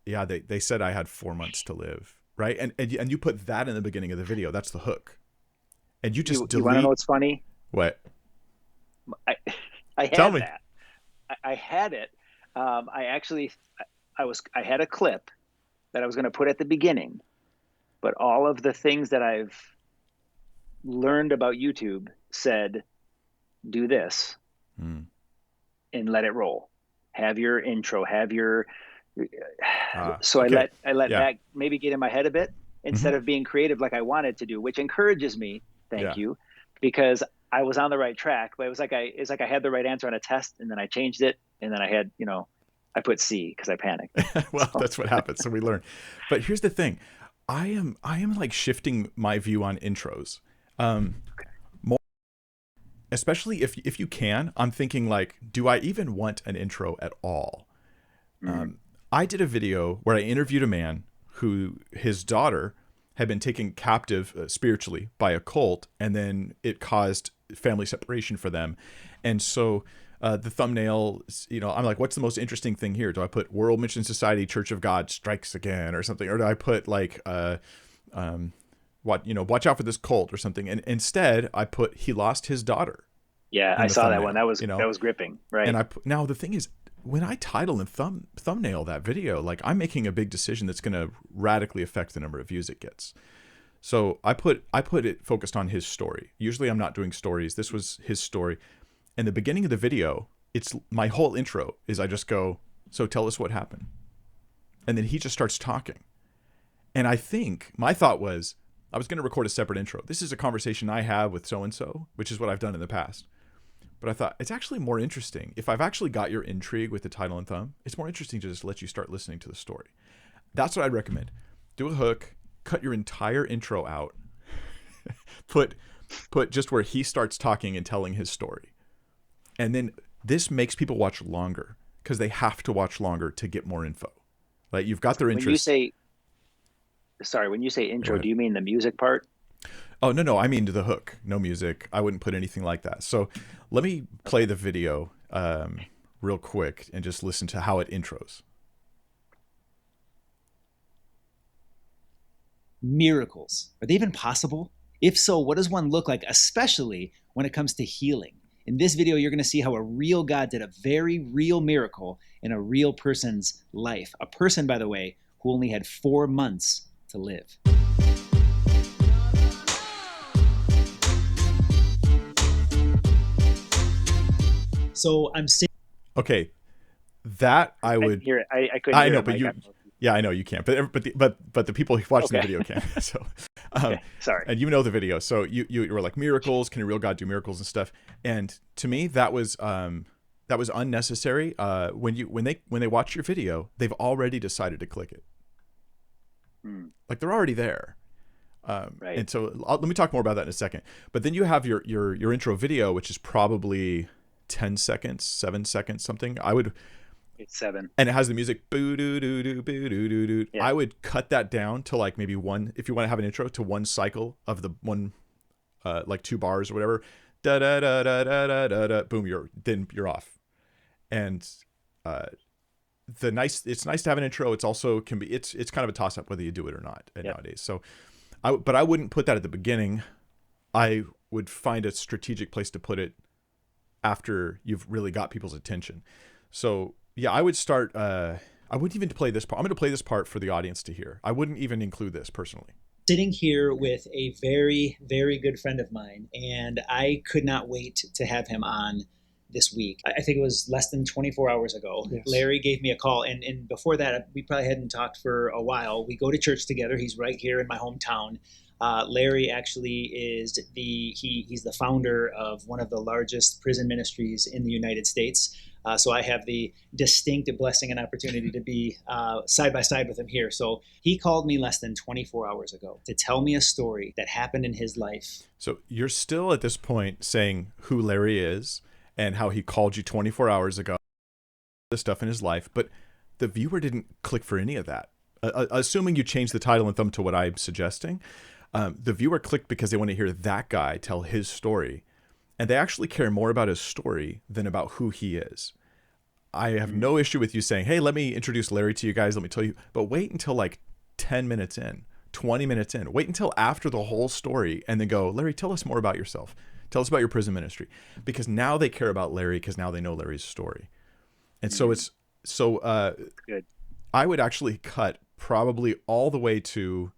S1: yeah, they said I had 4 months to live. Right. And you put that in the beginning of the video. That's the hook. And you just delete.
S2: You want to know what's funny?
S1: What?
S2: I had
S1: Tell me.
S2: that. I had it. I had a clip that I was going to put at the beginning, but all of the things that I've learned about YouTube said, do this and let it roll. Have your intro, have your, so okay. I let that maybe get in my head a bit instead of being creative like I wanted to do, which encourages me. Thank you, because I was on the right track, but it's like I had the right answer on a test, and then I changed it, and then I had, I put C because I panicked.
S1: Well, that's what happens. So we learn. But here's the thing, I am like shifting my view on intros. More, especially if you can. I'm thinking like, do I even want an intro at all? I did a video where I interviewed a man who his daughter had been taken captive spiritually by a cult, and then it caused family separation for them. And so the thumbnail, I'm like, what's the most interesting thing here? Do I put World Mission Society Church of God strikes again or something? Or do I put like, watch out for this cult or something? And instead I put, he lost his daughter.
S2: Yeah, I saw that one. That was gripping. Right.
S1: And now the thing is, when I title and thumbnail that video, like I'm making a big decision that's going to radically affect the number of views it gets. So I put it focused on his story. Usually I'm not doing stories. This was his story. And the beginning of the video, it's my whole intro is I just go, so tell us what happened. And then he just starts talking. And I think my thought was I was going to record a separate intro. This is a conversation I have with so-and-so, which is what I've done in the past. But I thought it's actually more interesting. If I've actually got your intrigue with the title and thumb, it's more interesting to just let you start listening to the story. That's what I'd recommend. Do a hook, cut your entire intro out, put just where he starts talking and telling his story. And then this makes people watch longer because they have to watch longer to get more info. Like you've got their interest.
S2: When you say intro, do you mean the music part?
S1: Oh, no. I mean the hook. No music. I wouldn't put anything like that. So let me play the video real quick and just listen to how it intros.
S3: Miracles. Are they even possible? If so, what does one look like, especially when it comes to healing? In this video, you're going to see how a real God did a very real miracle in a real person's life. A person, by the way, who only had 4 months to live. So I'm saying,
S1: okay, that I would
S2: hear it. I couldn't. I know,
S1: but you. Yeah, I know you can't. But the people watching the video can. So,
S2: sorry.
S1: And you know the video, so you were like, miracles. Can a real God do miracles and stuff? And to me, that was unnecessary. When they watch your video, they've already decided to click it. Like they're already there. Right. And so let me talk more about that in a second. But then you have your intro video, which is probably 10 seconds, 7 seconds, something.
S2: It's 7.
S1: And it has the music. Boo doo doo doo boo doo doo doo.
S2: Yeah.
S1: I would cut that down to like maybe one, if you want to have an intro, to one cycle of the one, like 2 bars or whatever. Da da da da da da da da. Boom, you're off. And it's nice to have an intro. It's also it's kind of a toss up whether you do it or not nowadays. So, but I wouldn't put that at the beginning. I would find a strategic place to put it after you've really got people's attention. So yeah, I would start. I wouldn't even play this part. I'm going to play this part for the audience to hear. I wouldn't even include this personally.
S3: Sitting here with a very, very good friend of mine, and I could not wait to have him on this week. I think it was less than 24 hours ago. Yes. Larry gave me a call, and before that, we probably hadn't talked for a while. We go to church together. He's right here in my hometown. Larry actually he's the founder of one of the largest prison ministries in the United States. So I have the distinct blessing and opportunity to be side by side with him here. So he called me less than 24 hours ago to tell me a story that happened in his life.
S1: So you're still at this point saying who Larry is and how he called you 24 hours ago, the stuff in his life, but the viewer didn't click for any of that. Assuming you change the title and thumb to what I'm suggesting, the viewer clicked because they want to hear that guy tell his story. And they actually care more about his story than about who he is. I have no issue with you saying, hey, let me introduce Larry to you guys. Let me tell you. But wait until like 10 minutes in, 20 minutes in. Wait until after the whole story and then go, Larry, tell us more about yourself. Tell us about your prison ministry. Because now they care about Larry because now they know Larry's story. And so it's good. I would actually cut probably all the way to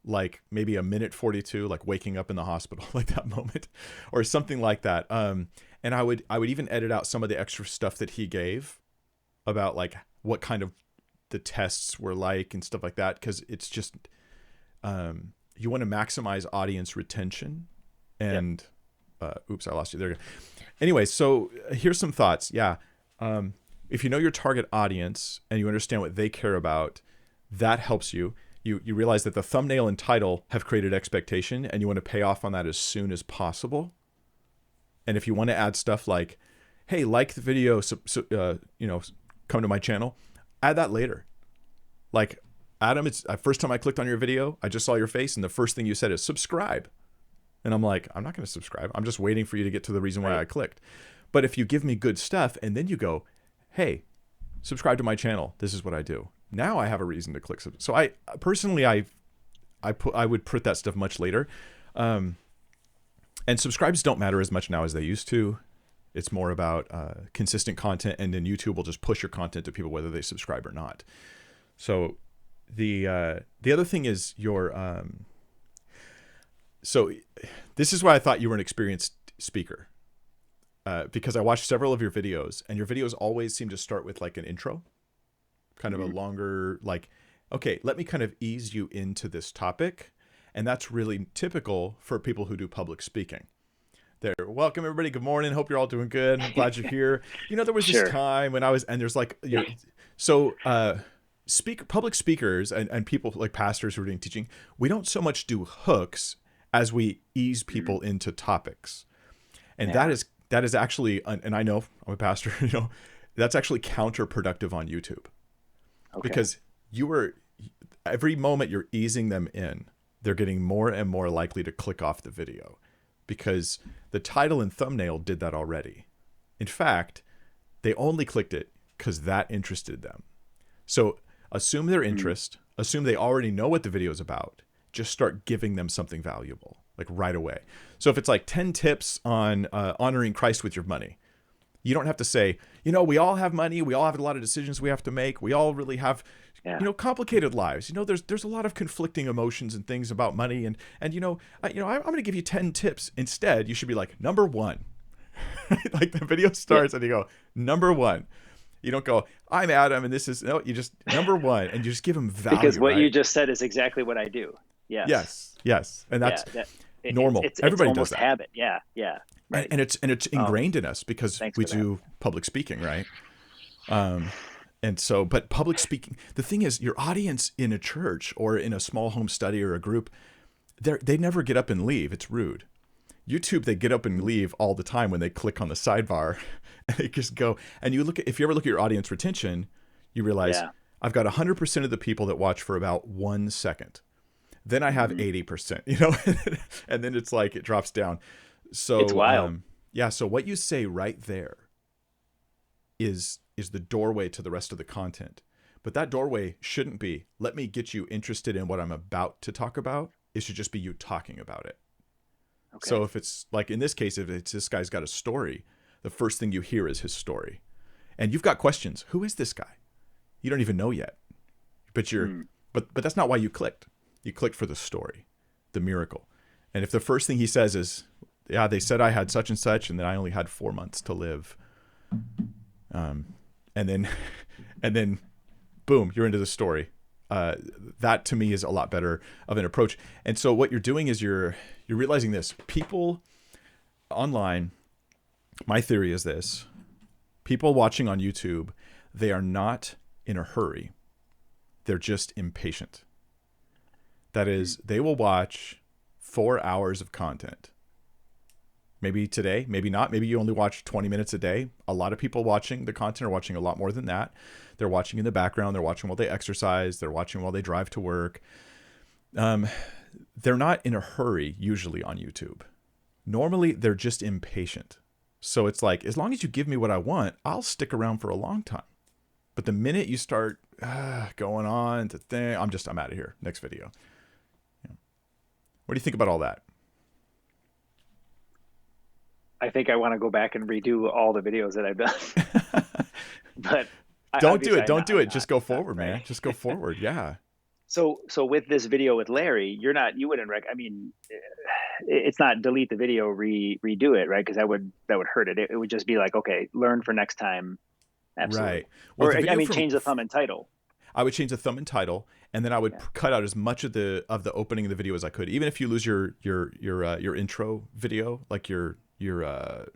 S1: like maybe a minute 42, like waking up in the hospital, like that moment or something like that. And I would even edit out some of the extra stuff that he gave about like what kind of the tests were like and stuff like that. Cause it's just, you want to maximize audience retention and, oops, I lost you there. Anyway, so here's some thoughts. Yeah. If you know your target audience and you understand what they care about, that helps you. You realize that the thumbnail and title have created expectation and you want to pay off on that as soon as possible. And if you want to add stuff like, hey, like the video, come to my channel, add that later. Like, Adam, it's first time I clicked on your video, I just saw your face and the first thing you said is subscribe. And I'm like, I'm not going to subscribe. I'm just waiting for you to get to the reason why I clicked. But if you give me good stuff and then you go, hey, subscribe to my channel, this is what I do. Now I have a reason to click. So I personally, I would put that stuff much later. And subscribes don't matter as much now as they used to. It's more about consistent content, and then YouTube will just push your content to people whether they subscribe or not. So the other thing is your so this is why I thought you were an experienced speaker, because I watched several of your videos, and your videos always seem to start with like an intro. Kind of a longer, like, okay, let me kind of ease you into this topic. And that's really typical for people who do public speaking. They're, welcome everybody, good morning, hope you're all doing good, I'm glad you're here. You know, there was this time when I was, and there's like, public speakers and people like pastors who are doing teaching, we don't so much do hooks as we ease people into topics. And that is actually, and I know I'm a pastor, you know, that's actually counterproductive on YouTube. Okay. Because every moment you're easing them in, they're getting more and more likely to click off the video because the title and thumbnail did that already. In fact, they only clicked it because that interested them. So assume their interest, assume they already know what the video is about, just start giving them something valuable, like right away. So if it's like 10 tips on honoring Christ with your money, you don't have to say, you know, we all have money. We all have a lot of decisions we have to make. We all really have, you know, complicated lives. You know, there's a lot of conflicting emotions and things about money. And I'm going to give you 10 tips. Instead, you should be like, number one. Like the video starts and you go, number one. You don't go, I'm Adam and this is, no, you just, number one. And you just give them value.
S2: Because what you just said is exactly what I do. Yes.
S1: Yes. And that's normal. Everybody does that.
S2: Habit. Yeah. Right.
S1: And it's ingrained in us because we do public speaking, right? And so, but public speaking, the thing is, your audience in a church or in a small home study or a group, they never get up and leave. It's rude. YouTube, they get up and leave all the time when they click on the sidebar. And they just go. And if you ever look at your audience retention, you realize I've got 100% of the people that watch for about 1 second. Then I have 80%, you know, and then it's like it drops down. So
S2: it's wild.
S1: So what you say right there is the doorway to the rest of the content. But that doorway shouldn't be, let me get you interested in what I'm about to talk about. It should just be you talking about it. Okay. So if it's like in this case, if it's this guy's got a story, the first thing you hear is his story. And you've got questions. Who is this guy? You don't even know yet. But but that's not why you clicked. You clicked for the story, the miracle. And if the first thing he says is, yeah, they said I had such and such, and then I only had 4 months to live. And then boom, you're into the story. That to me is a lot better of an approach. And so what you're doing is you're realizing this. People online, my theory is this. People watching on YouTube, they are not in a hurry. They're just impatient. That is, they will watch 4 hours of content. Maybe today, maybe not. Maybe you only watch 20 minutes a day. A lot of people watching the content are watching a lot more than that. They're watching in the background. They're watching while they exercise. They're watching while they drive to work. They're not in a hurry usually on YouTube. Normally, they're just impatient. So it's like, as long as you give me what I want, I'll stick around for a long time. But the minute you start going on to thing, I'm out of here. Next video. Yeah. What do you think about all that?
S2: I think I want to go back and redo all the videos that I've done. But
S1: don't do it. Don't do it. Just go forward, man. Just go forward. Yeah.
S2: So with this video with Larry, you wouldn't I mean, it's not delete the video, redo it, right? Because that would hurt it. It would just be like, okay, learn for next time. Absolutely. Right. Well, or I mean, change the thumb and title.
S1: I would change the thumb and title, and then I would cut out as much of the opening of the video as I could. Even if you lose your intro video, like your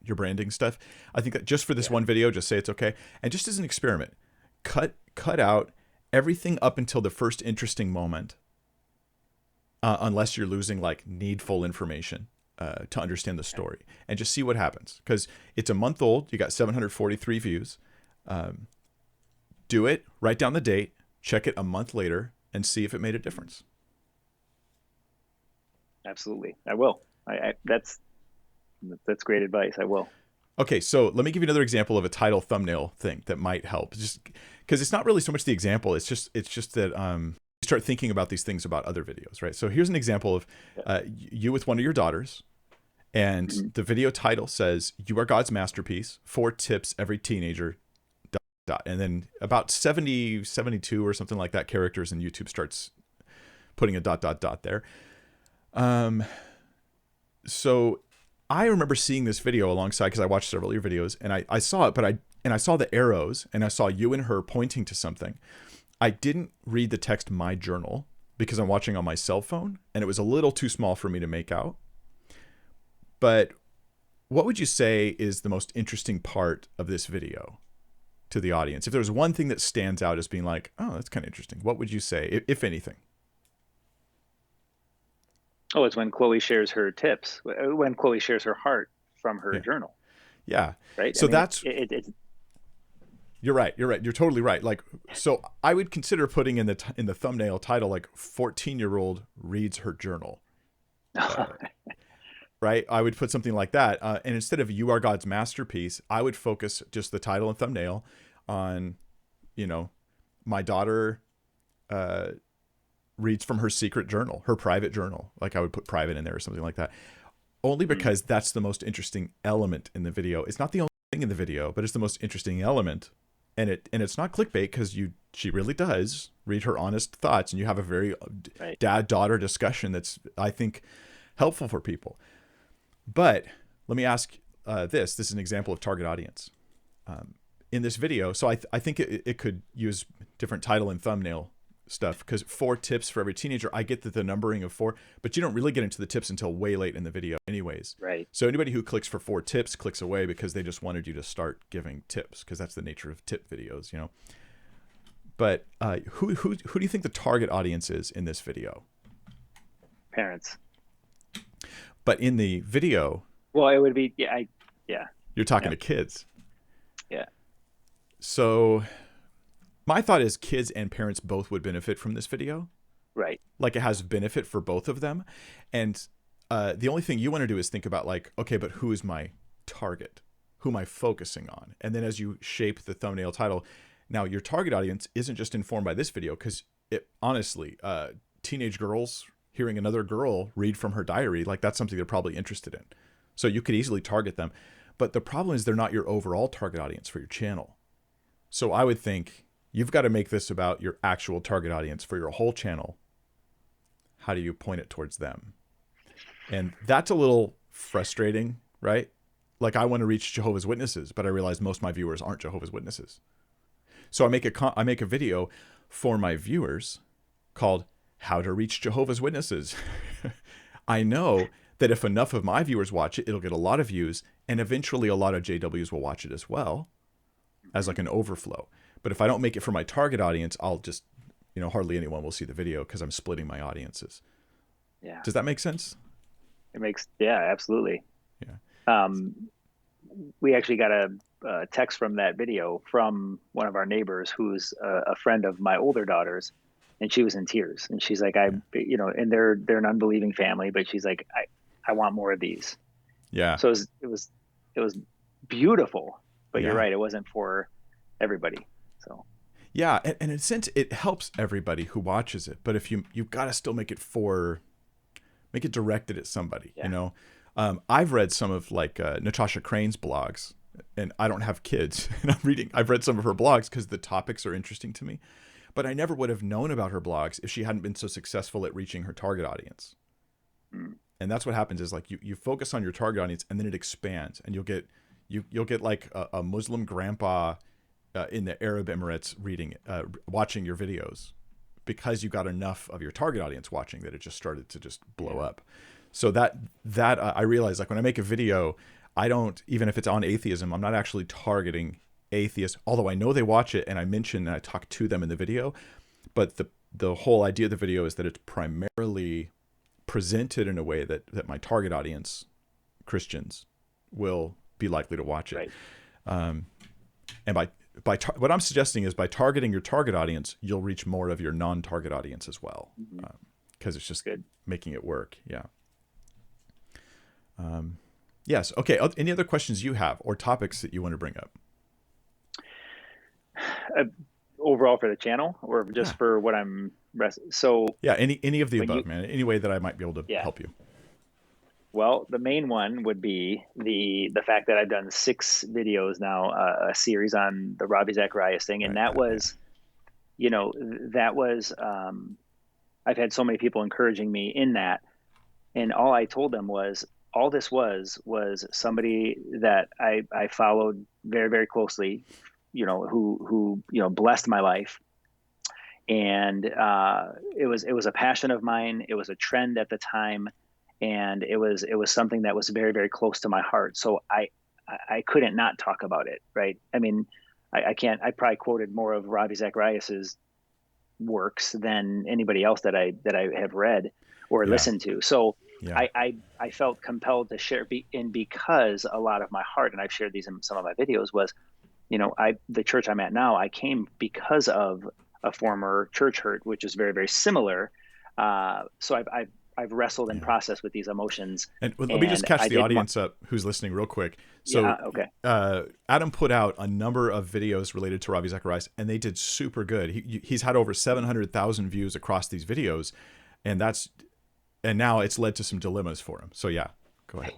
S1: branding stuff, I think that just for this one video, just say it's okay. And just as an experiment, cut out everything up until the first interesting moment, unless you're losing like needful information to understand the story, and just see what happens. Because it's a month old, you got 743 views. Do it, write down the date, check it a month later, and see if it made a difference.
S2: Absolutely, I will. That's great advice. I will.
S1: Okay, so let me give you another example of a title thumbnail thing that might help. Just because it's not really so much the example, it's just that you start thinking about these things about other videos, right? So here's an example of you with one of your daughters, and the video title says, "You are God's masterpiece, 4 tips every teenager." And then about 70, 72 or something like that characters, and YouTube starts putting a ... there. So I remember seeing this video alongside, because I watched several of your videos, and I saw it, and I saw the arrows, and I saw you and her pointing to something. I didn't read the text "my journal" because I'm watching on my cell phone, and it was a little too small for me to make out. But what would you say is the most interesting part of this video to the audience? If there's one thing that stands out as being like, oh, that's kind of interesting, what would you say, if anything?
S2: Oh, it's when Chloe shares her tips, when Chloe shares her heart from her journal.
S1: Yeah.
S2: Right.
S1: So
S2: it's
S1: you're right. You're totally right. Like, so I would consider putting in the thumbnail title, like 14-year-old reads her journal. Right. I would put something like that. And instead of "You are God's masterpiece," I would focus just the title and thumbnail on, my daughter, reads from her secret journal, her private journal. Like I would put private in there or something like that, only because that's the most interesting element in the video. It's not the only thing in the video, but it's the most interesting element. And it's not clickbait, because she really does read her honest thoughts, and you have a very dad-daughter discussion that's, I think, helpful for people. But let me ask this is an example of target audience. In this video, so I think it could use different title and thumbnail stuff, because 4 tips for every teenager, I get that the numbering of 4, but you don't really get into the tips until way late in the video anyways.
S2: Right.
S1: So anybody who clicks for 4 tips clicks away because they just wanted you to start giving tips, because that's the nature of tip videos, But who do you think the target audience is in this video?
S2: Parents.
S1: But in the video,
S2: well, it would be
S1: you're talking to kids.
S2: Yeah.
S1: So my thought is kids and parents both would benefit from this video.
S2: Right.
S1: Like it has benefit for both of them. And the only thing you want to do is think about like, okay, but who is my target? Who am I focusing on? And then as you shape the thumbnail title, now your target audience isn't just informed by this video, because honestly, teenage girls hearing another girl read from her diary, like that's something they're probably interested in. So you could easily target them. But the problem is they're not your overall target audience for your channel. So I would think you've got to make this about your actual target audience for your whole channel. How do you point it towards them? And that's a little frustrating, right? Like I want to reach Jehovah's Witnesses, but I realize most of my viewers aren't Jehovah's Witnesses. So I make a video for my viewers called "How to Reach Jehovah's Witnesses." I know that if enough of my viewers watch it, it'll get a lot of views, and eventually a lot of JWs will watch it as well. as like an overflow. But if I don't make it for my target audience, I'll just, hardly anyone will see the video because I'm splitting my audiences.
S2: Yeah.
S1: Does that make sense?
S2: It makes, yeah, absolutely.
S1: Yeah.
S2: We actually got a text from that video from one of our neighbors who's a friend of my older daughter's, and she was in tears. And she's like, and they're an unbelieving family, but she's like, I want more of these.
S1: Yeah.
S2: So it was beautiful, but you're right. It wasn't for everybody. So.
S1: Yeah. And in a sense, it helps everybody who watches it. But if you've got to still make it directed at somebody, I've read some of like Natasha Crane's blogs, and I don't have kids, and I've read some of her blogs because the topics are interesting to me, but I never would have known about her blogs if she hadn't been so successful at reaching her target audience. And that's what happens is like you focus on your target audience, and then it expands, and you'll get like a Muslim grandpa in the Arab Emirates watching your videos because you got enough of your target audience watching that it just started to just blow up. So that I realize, like when I make a video, I don't, even if it's on atheism, I'm not actually targeting atheists, although I know they watch it and I mention and I talk to them in the video. But the whole idea of the video is that it's primarily presented in a way that my target audience, Christians, will be likely to watch it. Right. And what I'm suggesting is by targeting your target audience, you'll reach more of your non-target audience as well, because it's just good making it work. Yeah. Yes. Okay. Any other questions you have or topics that you want to bring up?
S2: Overall for the channel, or just for what I'm so
S1: yeah, any of the above, man. Any way that I might be able to help you.
S2: Well, the main one would be the fact that I've done 6 videos now, a series on the Ravi Zacharias thing, and that was I've had so many people encouraging me in that, and all I told them was all this was somebody that I followed very, very closely, who blessed my life. And it was a passion of mine. It was a trend at the time, and it was something that was very, very close to my heart. So I couldn't not talk about it, right? I mean, I can't. I probably quoted more of Ravi Zacharias's works than anybody else that I have read or listened to. So I felt compelled to share, because a lot of my heart, and I've shared these in some of my videos, was, the church I'm at now, I came because of a former church hurt, which is very, very similar. So I've wrestled and processed with these emotions.
S1: And let me just catch the audience up who's listening real quick. So Adam put out a number of videos related to Ravi Zacharias, and they did super good. He's had over 700,000 views across these videos, and now it's led to some dilemmas for him. So go ahead.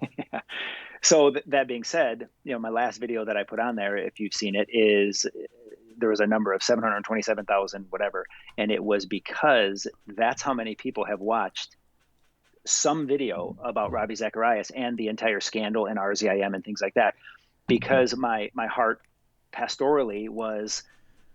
S2: So that being said, my last video that I put on there, if you've seen it, there was a number of 727,000, whatever. And it was because that's how many people have watched some video about Ravi Zacharias and the entire scandal and RZIM and things like that. Because my heart pastorally was,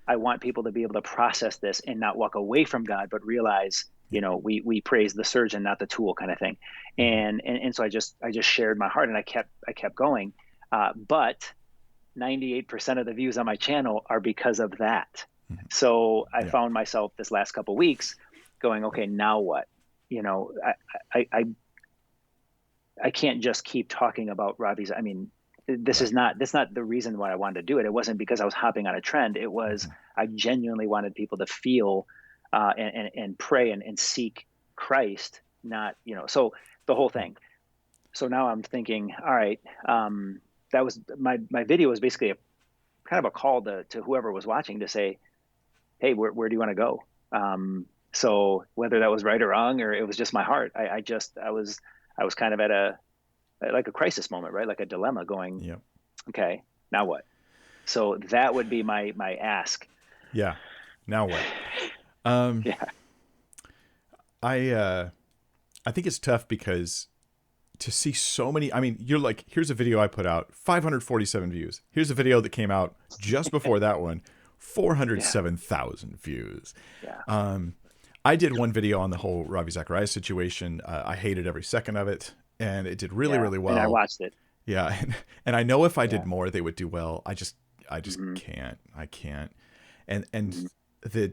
S2: I want people to be able to process this and not walk away from God, but realize, we praise the surgeon, not the tool, kind of thing. And so I just shared my heart, and I kept going. But 98% of the views on my channel are because of that. So I found myself this last couple of weeks going, okay, now what? I can't just keep talking about Ravi's. I mean, that's not the reason why I wanted to do it. It wasn't because I was hopping on a trend. It was, I genuinely wanted people to feel and pray and seek Christ, not, so the whole thing. So now I'm thinking, all right, that was my video was basically kind of a call to whoever was watching to say, hey, where do you want to go? So whether that was right or wrong, or it was just my heart, I was kind of at a crisis moment, right? Like a dilemma going, okay, now what? So that would be my ask.
S1: Yeah. Now what? I think it's tough because to see so many, I mean, you're like, here's a video I put out, 547 views. Here's a video that came out just before that one, 407,000 views.
S2: Yeah.
S1: I did one video on the whole Ravi Zacharias situation. I hated every second of it, and it did really, really well.
S2: And I watched it.
S1: Yeah. And I know if I did more, they would do well. I just
S2: Mm-hmm.
S1: can't. I can't. And
S2: Mm-hmm.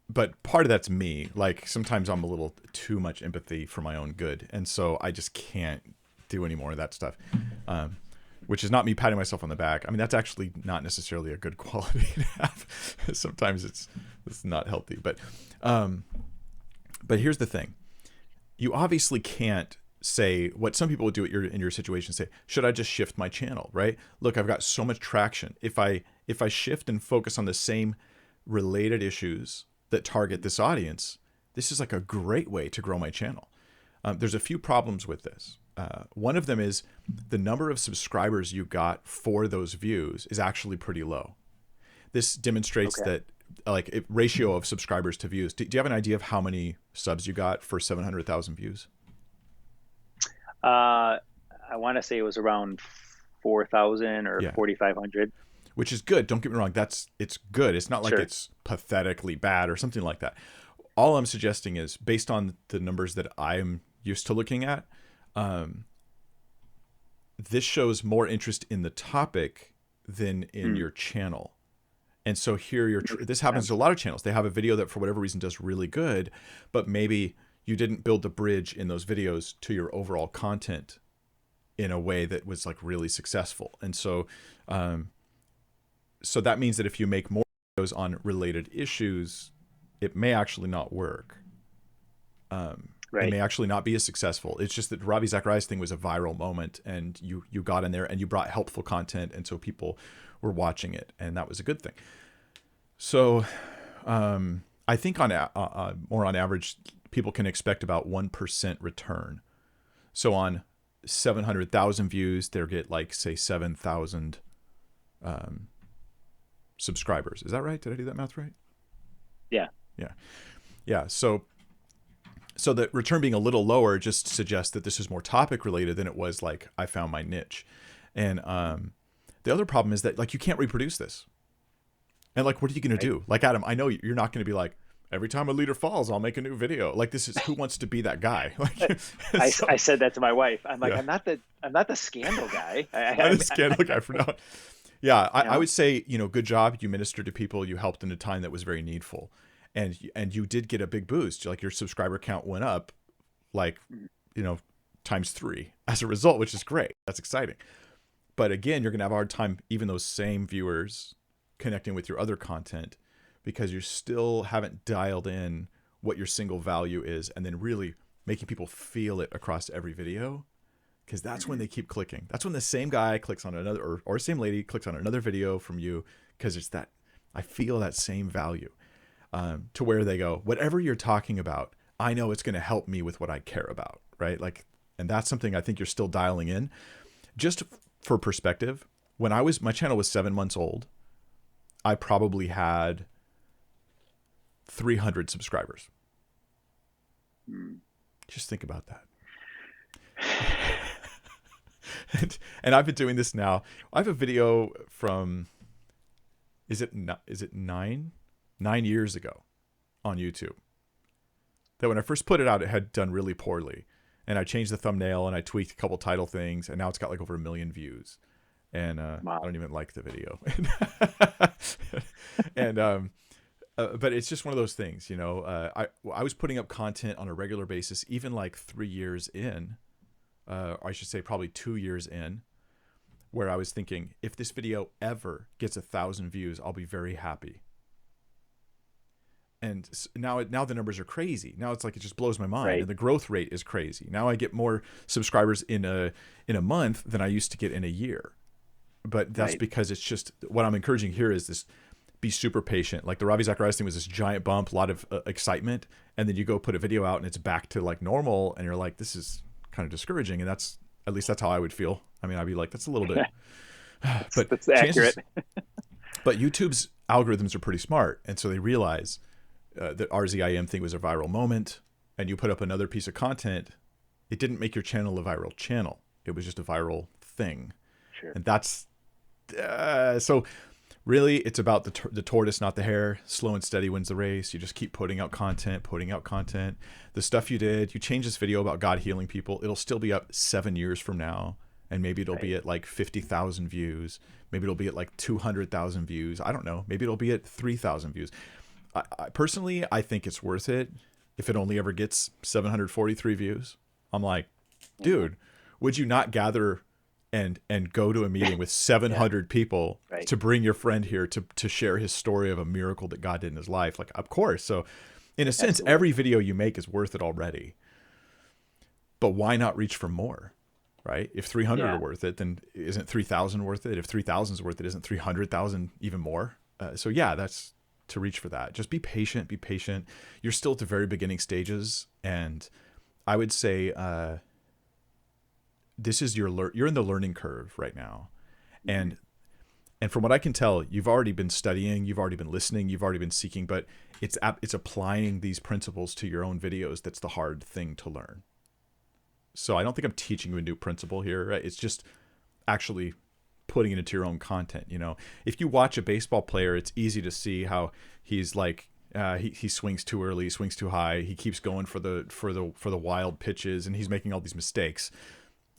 S1: but part of that's me. Like sometimes I'm a little too much empathy for my own good, and so I just can't do any more of that stuff. Which is not me patting myself on the back. I mean, that's actually not necessarily a good quality to have. Sometimes it's not healthy. But here's the thing: you obviously can't say what some people would do in your situation. Say, should I just shift my channel? Right? Look, I've got so much traction. If I shift and focus on the same related issues that target this audience, this is like a great way to grow my channel. There's a few problems with this. One of them is the number of subscribers you got for those views is actually pretty low. This demonstrates that ratio of subscribers to views. Do you have an idea of how many subs you got for 700,000 views?
S2: I want to say it was around 4,000 or 4,500.
S1: Which is good. Don't get me wrong. It's good. It's not like it's pathetically bad or something like that. All I'm suggesting is based on the numbers that I'm used to looking at, this shows more interest in the topic than in your channel. And so here this happens to a lot of channels. They have a video that for whatever reason does really good, but maybe you didn't build the bridge in those videos to your overall content in a way that was like really successful. And so, so that means that if you make more videos on related issues, it may actually not work. It may actually not be as successful. It's just that Ravi Zacharias thing was a viral moment, and you got in there and you brought helpful content, and so people were watching it, and that was a good thing. So I think more on average, people can expect about 1% return. So on 700,000 views, they'll get like say 7,000 subscribers. Is that right? Did I do that math right?
S2: Yeah.
S1: So the return being a little lower just suggests that this is more topic related than it was like I found my niche. And the other problem is that like you can't reproduce this. And like, what are you going to do? Like, Adam, I know you're not going to be like, every time a leader falls, I'll make a new video. Like, this is who wants to be that guy? Like,
S2: I said that to my wife. I'm like, I'm not the scandal guy.
S1: I'm the scandal guy for now. Yeah, I would say, good job. You ministered to people. You helped in a time that was very needful. And you did get a big boost. Like your subscriber count went up like, times 3 as a result, which is great. That's exciting. But again, you're going to have a hard time, even those same viewers connecting with your other content, because you still haven't dialed in what your single value is and then really making people feel it across every video. Because that's when they keep clicking. That's when the same guy clicks on another or same lady clicks on another video from you, because it's that I feel that same value. To where they go, whatever you're talking about, I know it's going to help me with what I care about, right? Like, and that's something I think you're still dialing in. Just for perspective, when my channel was 7 months old, I probably had 300 subscribers. Just think about that. And I've been doing this now. I have a video from, is it 9 years ago on YouTube that when I first put it out, it had done really poorly, and I changed the thumbnail and I tweaked a couple title things, and now it's got like over 1 million views, and wow. I don't even like the video. And but it's just one of those things, I was putting up content on a regular basis, even like 3 years in, or I should say probably 2 years in, where I was thinking, if this video ever gets 1,000 views, I'll be very happy. And now the numbers are crazy. Now it's like, it just blows my mind. Right. And the growth rate is crazy. Now I get more subscribers in a month than I used to get in a year. But that's because it's just, what I'm encouraging here is this, be super patient. Like the Ravi Zacharias thing was this giant bump, a lot of excitement. And then you go put a video out and it's back to like normal. And you're like, this is kind of discouraging. And at least that's how I would feel. I mean, I'd be like, that's a little bit, but that's accurate. But YouTube's algorithms are pretty smart. And so they realize that RZIM thing was a viral moment, and you put up another piece of content, it didn't make your channel a viral channel. It was just a viral thing. Sure. And that's, so really it's about the tortoise, not the hare. Slow and steady wins the race. You just keep putting out content. The stuff you did, you change this video about God healing people, it'll still be up 7 years from now. and maybe it'll be at like 50,000 views. Maybe it'll be at like 200,000 views. I don't know. Maybe it'll be at 3,000 views. Personally, I think it's worth it if it only ever gets 743 views. I'm like, dude, would you not gather and go to a meeting with 700 people to bring your friend here to share his story of a miracle that God did in his life? Like, of course. So in a sense, every video you make is worth it already. But why not reach for more, right? If 300 are worth it, then isn't 3,000 worth it? If 3,000 is worth it, isn't 300,000 even more? So yeah, that's to reach for that. Just be patient, be patient. You're still at the very beginning stages. And I would say, this is you're in the learning curve right now. And from what I can tell, you've already been studying, you've already been listening, you've already been seeking, but it's applying these principles to your own videos. That's the hard thing to learn. So I don't think I'm teaching you a new principle here, right? It's just actually putting it into your own content. You know, if you watch a baseball player, it's easy to see how he's like, he swings too early, he swings too high, he keeps going for the wild pitches, and he's making all these mistakes.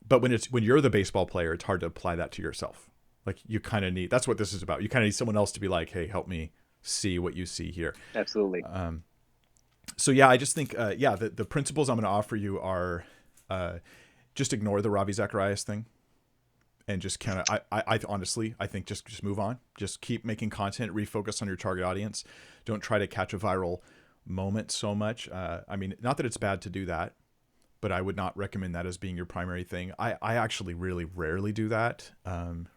S1: But when you're the baseball player, it's hard to apply that to yourself. Like, you kind of need, that's what this is about. You kind of need someone else to be like, hey, help me see what you see here.
S2: Absolutely.
S1: So yeah, I just think, the principles I'm going to offer you are, just ignore the Ravi Zacharias thing, and just kind of, I honestly, I think just move on. Just keep making content, refocus on your target audience. Don't try to catch a viral moment so much. I mean, not that it's bad to do that, but I would not recommend that as being your primary thing. I actually really rarely do that.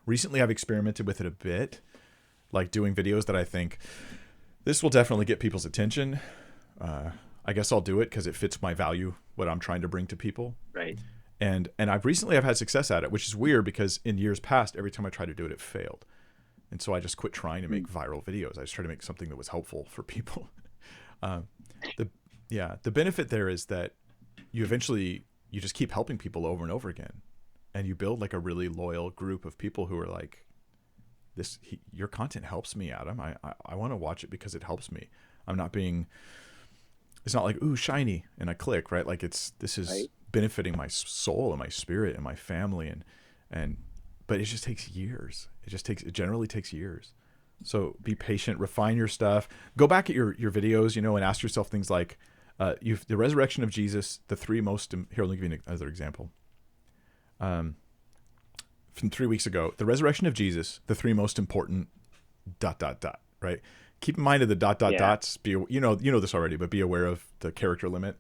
S1: Recently I've experimented with it a bit, like doing videos that I think this will definitely get people's attention. I guess I'll do it because it fits my value, what I'm trying to bring to people.
S2: Right.
S1: And I've had success at it, which is weird because in years past, every time I tried to do it, it failed. And so I just quit trying to make viral videos. I just tried to make something that was helpful for people. The benefit there is that you just keep helping people over and over again. And you build like a really loyal group of people who are like, your content helps me, Adam. I want to watch it because it helps me. It's not like, ooh, shiny, and I click, right? Like this is benefiting my soul and my spirit and my family. But it just takes years. It generally takes years. So be patient, refine your stuff, go back at your videos, and ask yourself things like, the resurrection of Jesus, the three most, here, let me give you another example. From 3 weeks ago, the resurrection of Jesus, the three most important ... right? Keep in mind of the ... dots. You know this already, but be aware of the character limit.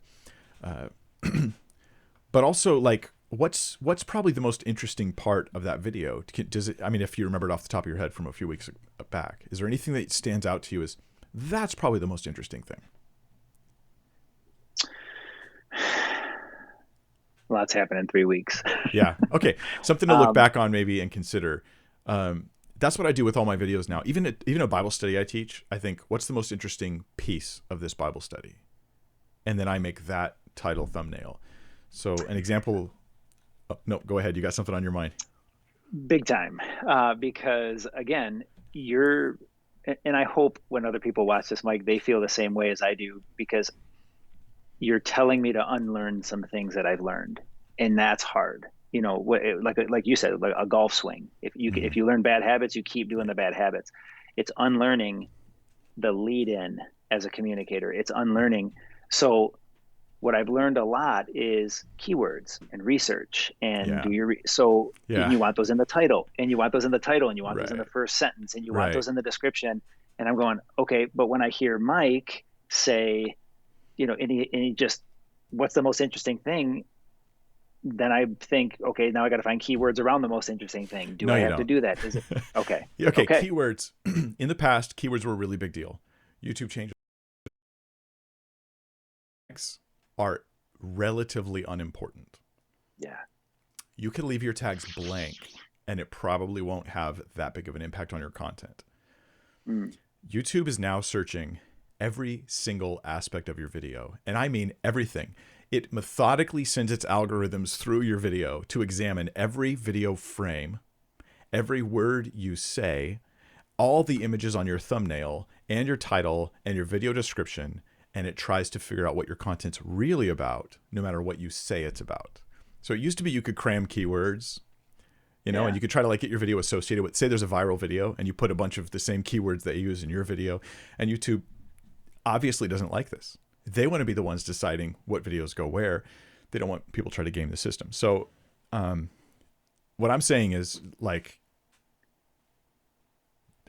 S1: But also, like, what's probably the most interesting part of that video? If you remember it off the top of your head from a few weeks back, is there anything that stands out to you as that's probably the most interesting thing?
S2: Lots happened in 3 weeks.
S1: Yeah. Okay. Something to look back on maybe and consider. That's what I do with all my videos now. Even a Bible study I teach, I think, what's the most interesting piece of this Bible study? And then I make that title thumbnail. So an example. No, go ahead. You got something on your mind?
S2: Big time. Because again, and I hope when other people watch this, Mike, they feel the same way as I do, because you're telling me to unlearn some things that I've learned, and that's hard. Like you said, like a golf swing. If you learn bad habits, you keep doing the bad habits. It's unlearning the lead in as a communicator. It's unlearning. So what I've learned a lot is keywords and research and and you want those in the title, and you want those in the title, and you want those in the first sentence, and you want those in the description. And I'm going, okay, but when I hear Mike say, and he just, what's the most interesting thing? Then I think, okay, now I got to find keywords around the most interesting thing. Do I have to do that? Is it okay?
S1: Okay. Keywords. In the past, keywords were a really big deal. YouTube changes are relatively unimportant.
S2: Yeah.
S1: You can leave your tags blank and it probably won't have that big of an impact on your content. YouTube is now searching every single aspect of your video. And I mean everything. It methodically sends its algorithms through your video to examine every video frame, every word you say, all the images on your thumbnail and your title and your video description, and it tries to figure out what your content's really about, no matter what you say it's about. So it used to be you could cram keywords, you know, and you could try to like get your video associated with, say there's a viral video and you put a bunch of the same keywords that you use in your video, and YouTube obviously doesn't like this. They want to be the ones deciding what videos go where. They don't want people to try to game the system. So what I'm saying is, like,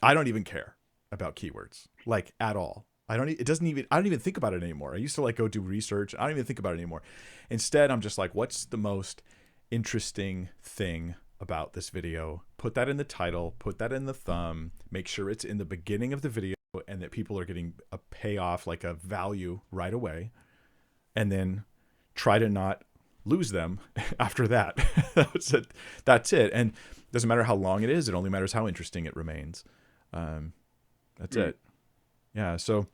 S1: I don't even care about keywords, like, at all. I don't even think about it anymore. I used to like go do research. I don't even think about it anymore. Instead, I'm just like, what's the most interesting thing about this video? Put that in the title, put that in the thumb, make sure it's in the beginning of the video and that people are getting a payoff, like a value right away. And then try to not lose them after that. That's it. And it doesn't matter how long it is. It only matters how interesting it remains. That's it. Yeah. So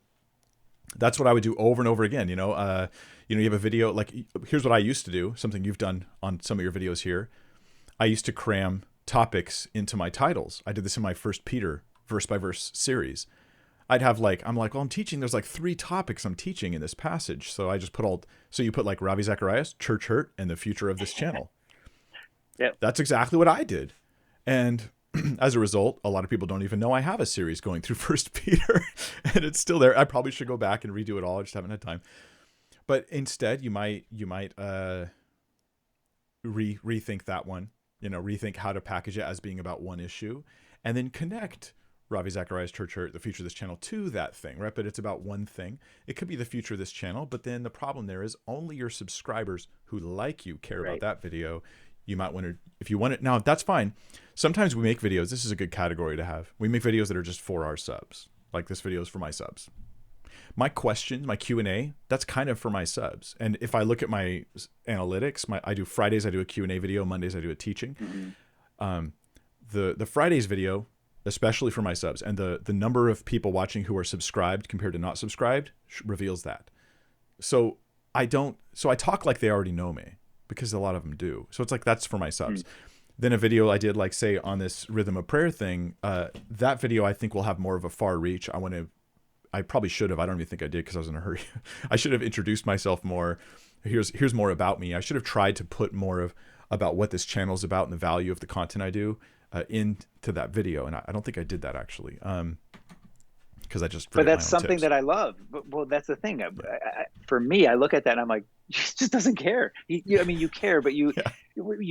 S1: that's what I would do over and over again. You know, you have a video, like, here's what I used to do, something you've done on some of your videos here. I used to cram topics into my titles. I did this in my First Peter verse by verse series. I'd have like, I'm like, well, I'm teaching, there's like 3 topics I'm teaching in this passage. So I just put so you put like Ravi Zacharias, church hurt, and the future of this channel.
S2: Yep.
S1: That's exactly what I did. And as a result, a lot of people don't even know I have a series going through First Peter, and it's still there. I probably should go back and redo it all. I just haven't had time. But instead, you might rethink that one. You know, rethink how to package it as being about one issue, and then connect Ravi Zacharias' church hurt, the future of this channel, to that thing, right? But it's about one thing. It could be the future of this channel, but then the problem there is only your subscribers who like you care about that video. You might want to, if you want it, now that's fine. Sometimes we make videos, this is a good category to have. We make videos that are just for our subs. Like this video is for my subs. My questions, my Q&A, that's kind of for my subs. And if I look at my analytics, I do Fridays, I do a Q&A video. Mondays, I do a teaching. The Fridays video, especially for my subs, and the number of people watching who are subscribed compared to not subscribed reveals that. So I talk like they already know me, because a lot of them do. So it's like, that's for my subs. Then a video I did, like, say, on this rhythm of prayer thing, that video I think will have more of a far reach. I probably should have, I don't even think I did because I was in a hurry. I should have introduced myself more. Here's more about me. I should have tried to put more about what this channel is about and the value of the content I do into that video. And I don't think I did that, actually. Because I just
S2: But that's something that I love. Well, that's the thing. For me, I look at that and I'm like, he just doesn't care. I mean, you care, but you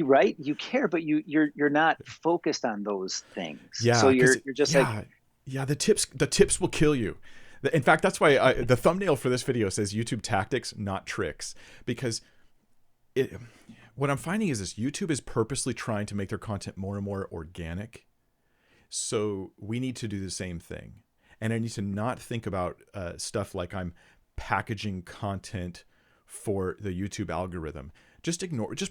S2: right? You care, but you're not focused on those things.
S1: Yeah.
S2: So you're just like,
S1: the tips will kill you. In fact, that's why the thumbnail for this video says YouTube tactics, not tricks, because what I'm finding is this: YouTube is purposely trying to make their content more and more organic. So we need to do the same thing. And I need to not think about stuff like I'm packaging content for the YouTube algorithm. Just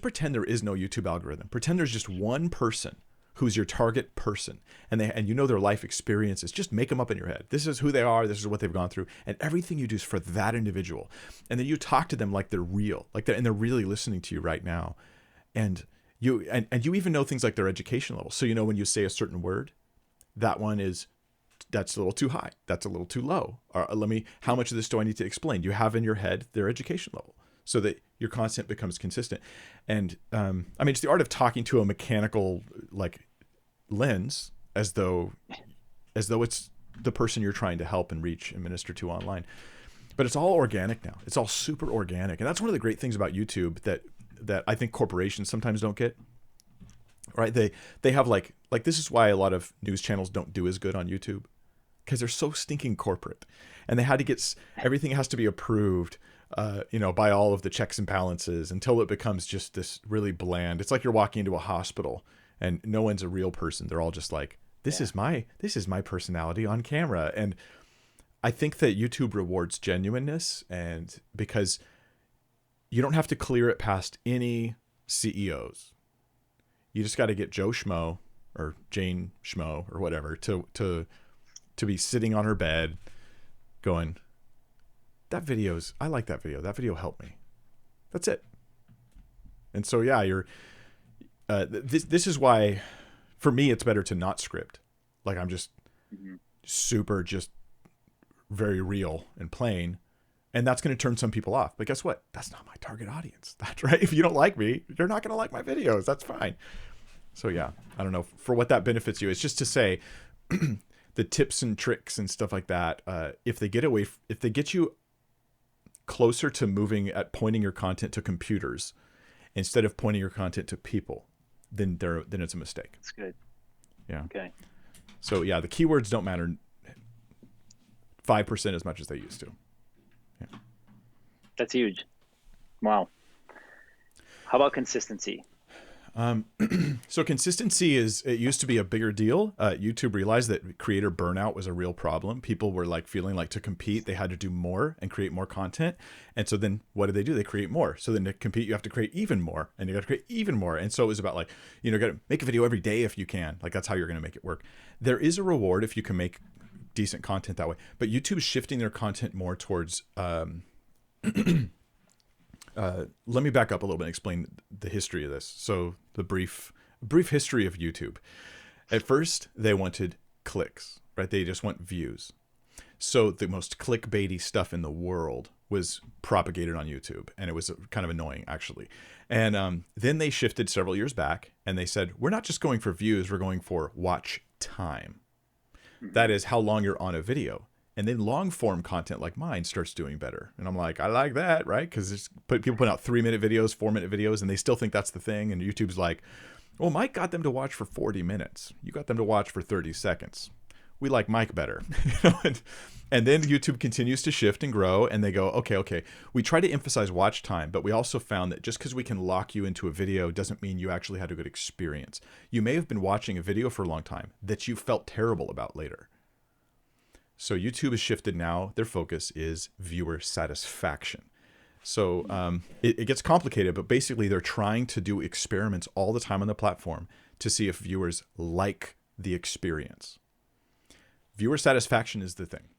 S1: pretend there is no YouTube algorithm. Pretend there's just one person who's your target person, and you know their life experiences. Just make them up in your head. This is who they are. This is what they've gone through, and everything you do is for that individual. And then you talk to them like they're real, and they're really listening to you right now. And you even know things like their education level. So you know when you say a certain word, that's a little too high. That's a little too low. Or how much of this do I need to explain? You have in your head their education level, so that your content becomes consistent. And I mean, it's the art of talking to a mechanical lens, as though it's the person you're trying to help and reach and minister to online. But it's all organic now. It's all super organic, and that's one of the great things about YouTube that I think corporations sometimes don't get. Right? They have like this is why a lot of news channels don't do as good on YouTube, because they're so stinking corporate, and they had to get everything has to be approved, by all of the checks and balances, until it becomes just this really bland. It's like you're walking into a hospital and no one's a real person. They're all just like, this is my personality on camera. And I think that YouTube rewards genuineness, and because you don't have to clear it past any CEOs. You just got to get Joe Schmo or Jane Schmo or whatever to be sitting on her bed going, I like that video. That video helped me. That's it. And so, yeah, this is why, for me, it's better to not script. Like, I'm just just very real and plain. And that's going to turn some people off. But guess what? That's not my target audience. That's right. If you don't like me, you're not going to like my videos. That's fine. So yeah, I don't know for what that benefits you. It's just to say the tips and tricks and stuff like that. If they get you closer to pointing your content to computers instead of pointing your content to people, then it's a mistake.
S2: That's good.
S1: Yeah.
S2: Okay.
S1: So yeah, the keywords don't matter 5% as much as they used to. Yeah.
S2: That's huge. Wow. How about consistency?
S1: So consistency it used to be a bigger deal. YouTube realized that creator burnout was a real problem. People were like feeling like to compete, they had to do more and create more content. And so then what do? They create more. So then to compete, you have to create even more, and you got to create even more. And so it was about like, got to make a video every day if you can. Like that's how you're going to make it work. There is a reward if you can make decent content that way. But YouTube's shifting their content more towards, let me back up a little bit and explain the history of this. So the brief history of YouTube. At first, they wanted clicks, right? They just want views. So the most clickbaity stuff in the world was propagated on YouTube, and it was kind of annoying, actually. And then they shifted several years back, and they said, we're not just going for views, we're going for watch time. That is how long you're on a video. And then long form content like mine starts doing better. And I'm like, I like that, right? Because people put out 3-minute videos, 4-minute videos, and they still think that's the thing. And YouTube's like, well, Mike got them to watch for 40 minutes. You got them to watch for 30 seconds. We like Mike better. And then YouTube continues to shift and grow, and they go, okay. We try to emphasize watch time, but we also found that just because we can lock you into a video doesn't mean you actually had a good experience. You may have been watching a video for a long time that you felt terrible about later. So YouTube has shifted now. Their focus is viewer satisfaction. So it gets complicated, but basically they're trying to do experiments all the time on the platform to see if viewers like the experience. Viewer satisfaction is the thing.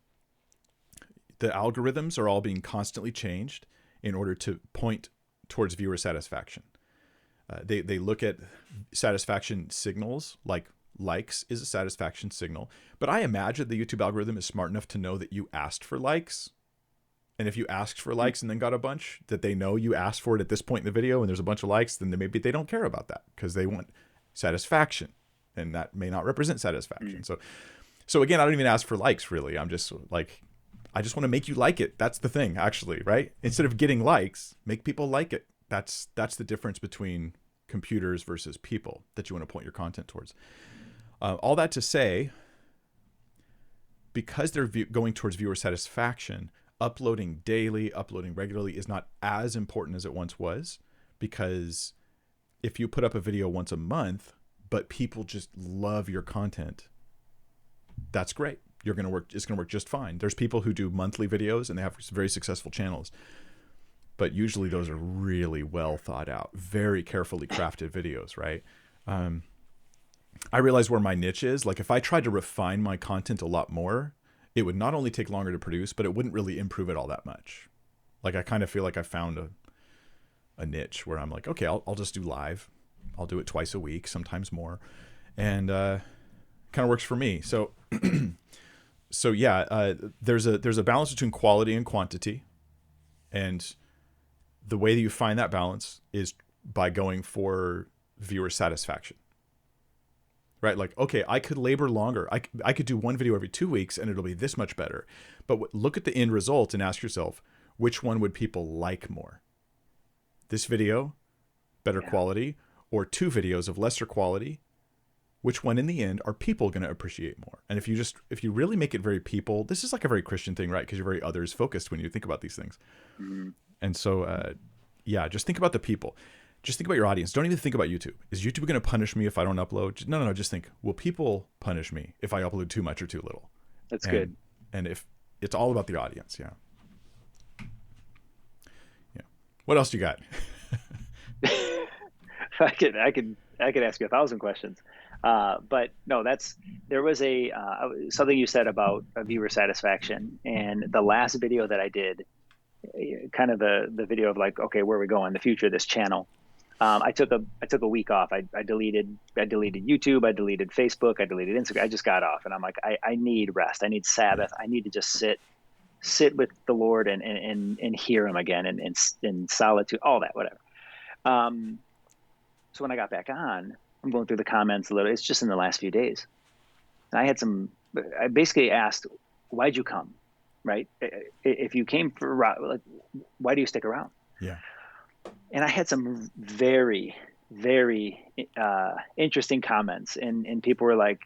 S1: The algorithms are all being constantly changed in order to point towards viewer satisfaction. They look at satisfaction signals, like likes is a satisfaction signal. But I imagine the YouTube algorithm is smart enough to know that you asked for likes. And if you asked for likes and then got a bunch, that they know you asked for it at this point in the video and there's a bunch of likes, then maybe they don't care about that because they want satisfaction. And that may not represent satisfaction. So again, I don't even ask for likes, really. I'm just like, I just want to make you like it. That's the thing, actually, right? Instead of getting likes, make people like it. That's the difference between computers versus people that you want to point your content towards. All that to say, because they're going towards viewer satisfaction, uploading daily, uploading regularly is not as important as it once was, because if you put up a video once a month, but people just love your content, that's great. It's going to work just fine. There's people who do monthly videos and they have very successful channels, but usually those are really well thought out, very carefully crafted videos, right? I realize where my niche is. Like if I tried to refine my content a lot more, it would not only take longer to produce, but it wouldn't really improve it all that much. Like I kind of feel like I found a niche where I'm like, okay, I'll just do live. I'll do it twice a week, sometimes more. And kind of works for me. So there's a balance between quality and quantity. And the way that you find that balance is by going for viewer satisfaction. Right? Like, okay, I could labor longer. I could do one video every 2 weeks and it'll be this much better. But look at the end result and ask yourself, which one would people like more? This video, better quality, or 2 videos of lesser quality? Which one in the end are people going to appreciate more? And if you really make it very people, this is like a very Christian thing, right? Because you're very others focused when you think about these things. Mm-hmm. And so, just think about the people. Just think about your audience. Don't even think about YouTube. Is YouTube going to punish me if I don't upload? No. Just think, will people punish me if I upload too much or too little?
S2: That's good.
S1: And if it's all about the audience, yeah. What else do you got?
S2: I could ask you 1,000 questions. But no, there was something you said about viewer satisfaction, and the last video that I did, kind of the video of like, okay, where are we going? The future of this channel. I took a week off. I deleted YouTube. I deleted Facebook. I deleted Instagram. I just got off, and I'm like, I need rest. I need Sabbath. I need to just sit with the Lord and hear Him again, and in solitude, all that, whatever. So when I got back on, I'm going through the comments a little. It's just in the last few days. I basically asked, why'd you come? Right? If you came for, like, why do you stick around?
S1: Yeah.
S2: And I had some very, very interesting comments, and people were like,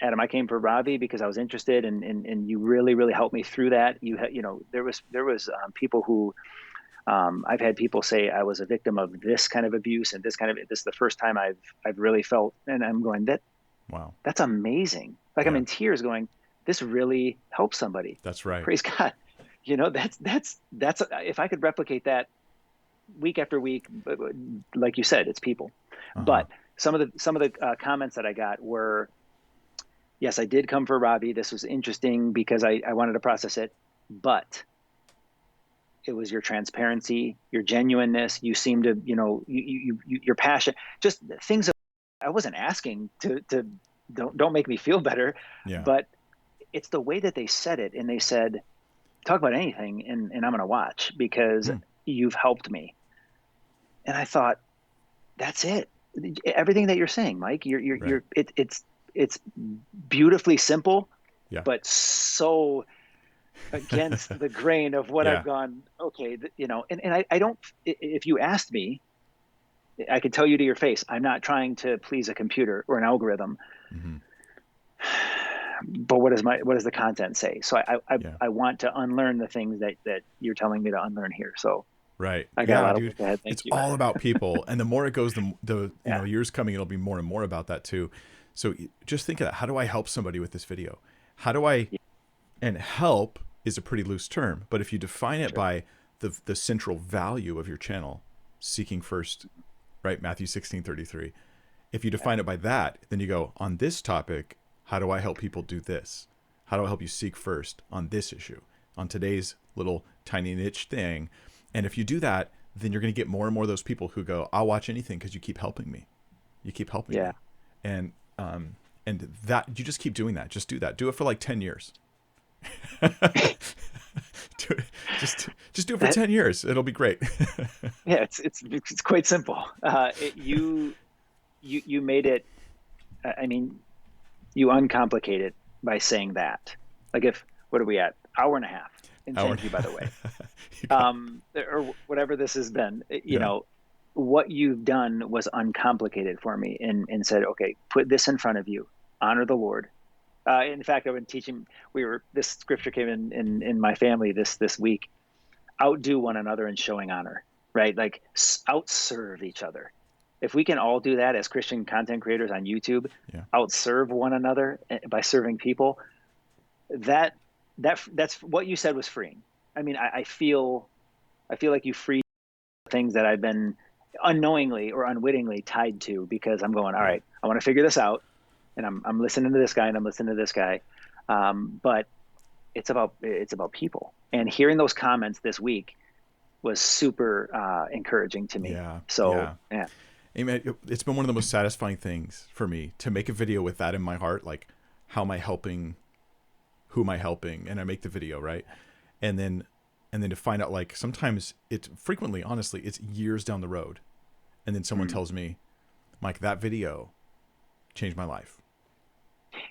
S2: Adam, I came for Ravi because I was interested, and you really, really helped me through that. There was people who, I've had people say I was a victim of this kind of abuse and this is the first time I've really felt, and I'm going,
S1: Wow,
S2: that's amazing. Like,
S1: yeah.
S2: I'm in tears going, this really helps somebody.
S1: That's right.
S2: Praise God. That's if I could replicate that week after week, like you said, it's people. But some of the comments that I got were, yes, I did come for Ravi. This was interesting because I wanted to process it, but it was your transparency, your genuineness. You seem to, your passion, just things that I wasn't asking to don't make me feel better,
S1: Yeah.
S2: but it's the way that they said it. And they said, talk about anything and I'm going to watch because you've helped me. And I thought, that's it. Everything that you're saying, Mike, it's beautifully simple, but so against the grain of what I've gone, okay, and I don't, if you asked me, I could tell you to your face, I'm not trying to please a computer or an algorithm. But what does the content say? So I want to unlearn the things that you're telling me to unlearn here. So
S1: right.
S2: I got a lot of work ahead.
S1: It's all about people. And the more it goes, the years coming, it'll be more and more about that too. So just think of that. How do I help somebody with this video? How do I, and help is a pretty loose term, but if you define it by the central value of your channel, seeking first, right? Matthew 16:33. If you define it by that, then you go, on this topic, how do I help people do this? How do I help you seek first on this issue, on today's little tiny niche thing? And if you do that, then you're going to get more and more of those people who go, I'll watch anything because you keep helping me. You keep helping me. And that, you just keep doing that. Just do that. Do it for like 10 years. Just do it for 10 years. It'll be great.
S2: Yeah, it's quite simple. You made it, I mean, you uncomplicated it by saying that. Like, what are we at? Hour and a half. Insanity, by the way. Or whatever this has been, what you've done was uncomplicated for me and said, okay, put this in front of you, honor the Lord. In fact, I've been teaching, this scripture came in my family this week, outdo one another in showing honor, right? Like, outserve each other. If we can all do that as Christian content creators on YouTube, outserve one another by serving people, that's what you said was freeing. I mean, I feel like you freed things that I've been unknowingly or unwittingly tied to, because I'm going, all right, I want to figure this out, and I'm listening to this guy and I'm listening to this guy, but it's about people. And hearing those comments this week was super encouraging to me. Yeah. So yeah.
S1: Amen. It's been one of the most satisfying things for me to make a video with that in my heart. Like, how am I helping? Who am I helping? And I make the video, right? And then to find out, like, sometimes frequently, honestly, it's years down the road. And then someone tells me, Mike, that video changed my life.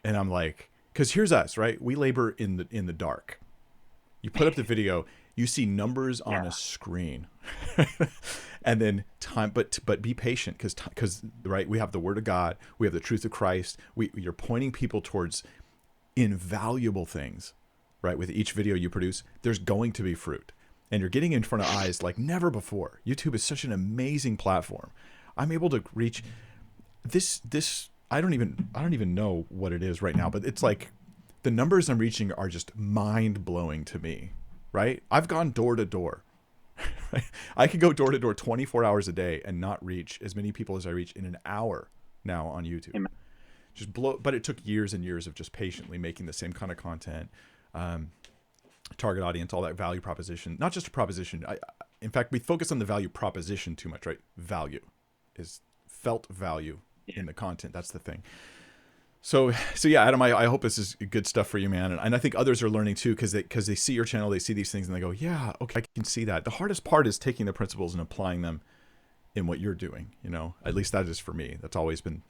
S1: And I'm like, because here's us, right? We labor in the dark. You put up the video, you see numbers on a screen, and then time, but be patient, because right, we have the Word of God, we have the truth of Christ. You're pointing people towards invaluable things, right? With each video you produce, there's going to be fruit, and you're getting in front of eyes like never before. YouTube is such an amazing platform. I'm able to reach this. I don't even know what it is right now, but it's like the numbers I'm reaching are just mind blowing to me. Right? I've gone door to door. Right? I could go door to door 24 hours a day and not reach as many people as I reach in an hour now on YouTube. Amen. But it took years and years of just patiently making the same kind of content, target audience, all that value proposition. Not just a proposition. In fact, we focus on the value proposition too much, right? Value is felt value in the content. That's the thing. So yeah, Adam, I hope this is good stuff for you, man. And I think others are learning too, because they see your channel, they see these things and they go, yeah, okay, I can see that. The hardest part is taking the principles and applying them in what you're doing. At least that is for me. That's always been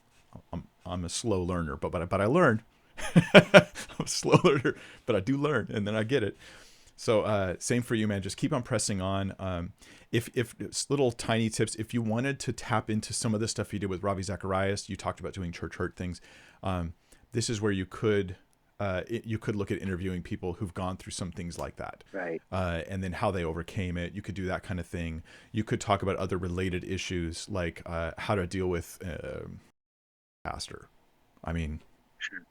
S1: I'm a slow learner, but I learn. I'm a slow learner, but I do learn, and then I get it. So same for you, man. Just keep on pressing on. If it's little tiny tips, if you wanted to tap into some of the stuff you did with Ravi Zacharias, you talked about doing church hurt things. This is where you could look at interviewing people who've gone through some things like that,
S2: right?
S1: And then how they overcame it. You could do that kind of thing. You could talk about other related issues, like how to deal with pastor. I mean,
S2: sure.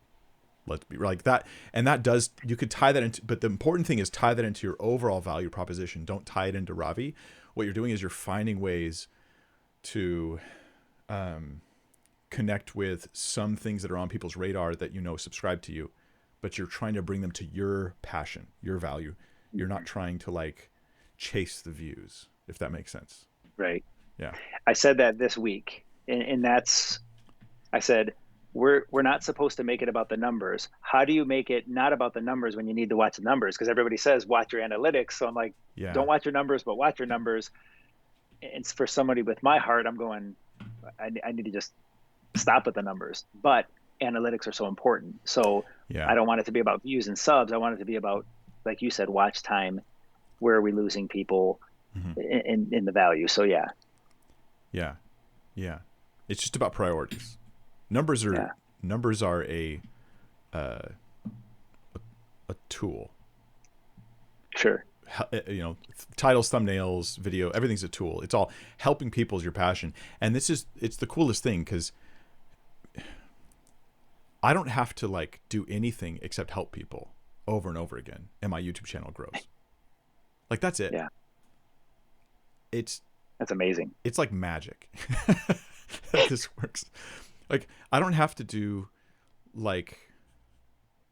S1: Let's be like that. And that does, you could tie that into, but the important thing is tie that into your overall value proposition. Don't tie it into Ravi. What you're doing is you're finding ways to connect with some things that are on people's radar that subscribe to you, but you're trying to bring them to your passion, your value. You're not trying to like chase the views, if that makes sense.
S2: Right.
S1: Yeah.
S2: I said that this week, and I said, we're not supposed to make it about the numbers. How do you make it not about the numbers when you need to watch the numbers? Because everybody says watch your analytics. So I'm like, don't watch your numbers, but watch your numbers. And for somebody with my heart, I'm going, I need to just stop at the numbers. But analytics are so important. So I don't want it to be about views and subs. I want it to be about, like you said, watch time. Where are we losing people in the value? So yeah.
S1: It's just about priorities. Numbers are a tool.
S2: Sure.
S1: Titles, thumbnails, video, everything's a tool. It's all helping people is your passion. And it's the coolest thing, because I don't have to like do anything except help people over and over again, and my YouTube channel grows. Like, that's it.
S2: Yeah.
S1: That's
S2: amazing.
S1: It's like magic that this works. Like, I don't have to do like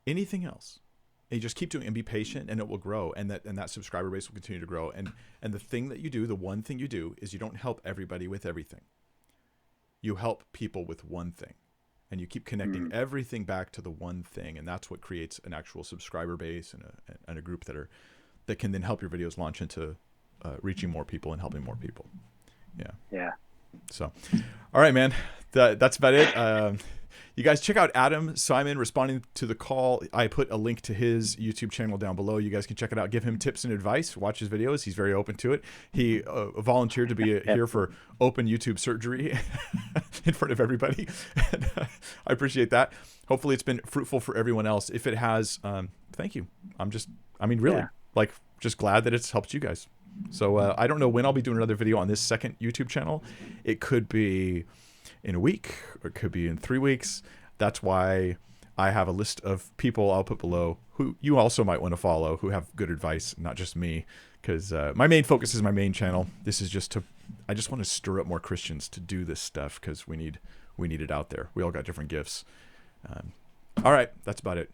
S1: anything else. And you just keep doing and be patient, and it will grow, and that subscriber base will continue to grow. And the thing that you do, the one thing you do, is you don't help everybody with everything. You help people with one thing, and you keep connecting everything back to the one thing, and that's what creates an actual subscriber base and a group that can then help your videos launch into reaching more people and helping more people. Yeah. So, all right, man. That's about it. You guys check out Adam Simon responding to the call. I put a link to his YouTube channel down below. You guys can check it out. Give him tips and advice. Watch his videos. He's very open to it. He volunteered to be here for open YouTube surgery in front of everybody. And, I appreciate that. Hopefully it's been fruitful for everyone else. If it has, thank you. Really, just glad that it's helped you guys. So I don't know when I'll be doing another video on this second YouTube channel. It could be in a week, or it could be in 3 weeks. That's why I have a list of people I'll put below who you also might want to follow, who have good advice, not just me, because my main focus is my main channel. This is I just want to stir up more Christians to do this stuff, because we need it out there. We all got different gifts. All right, that's about it.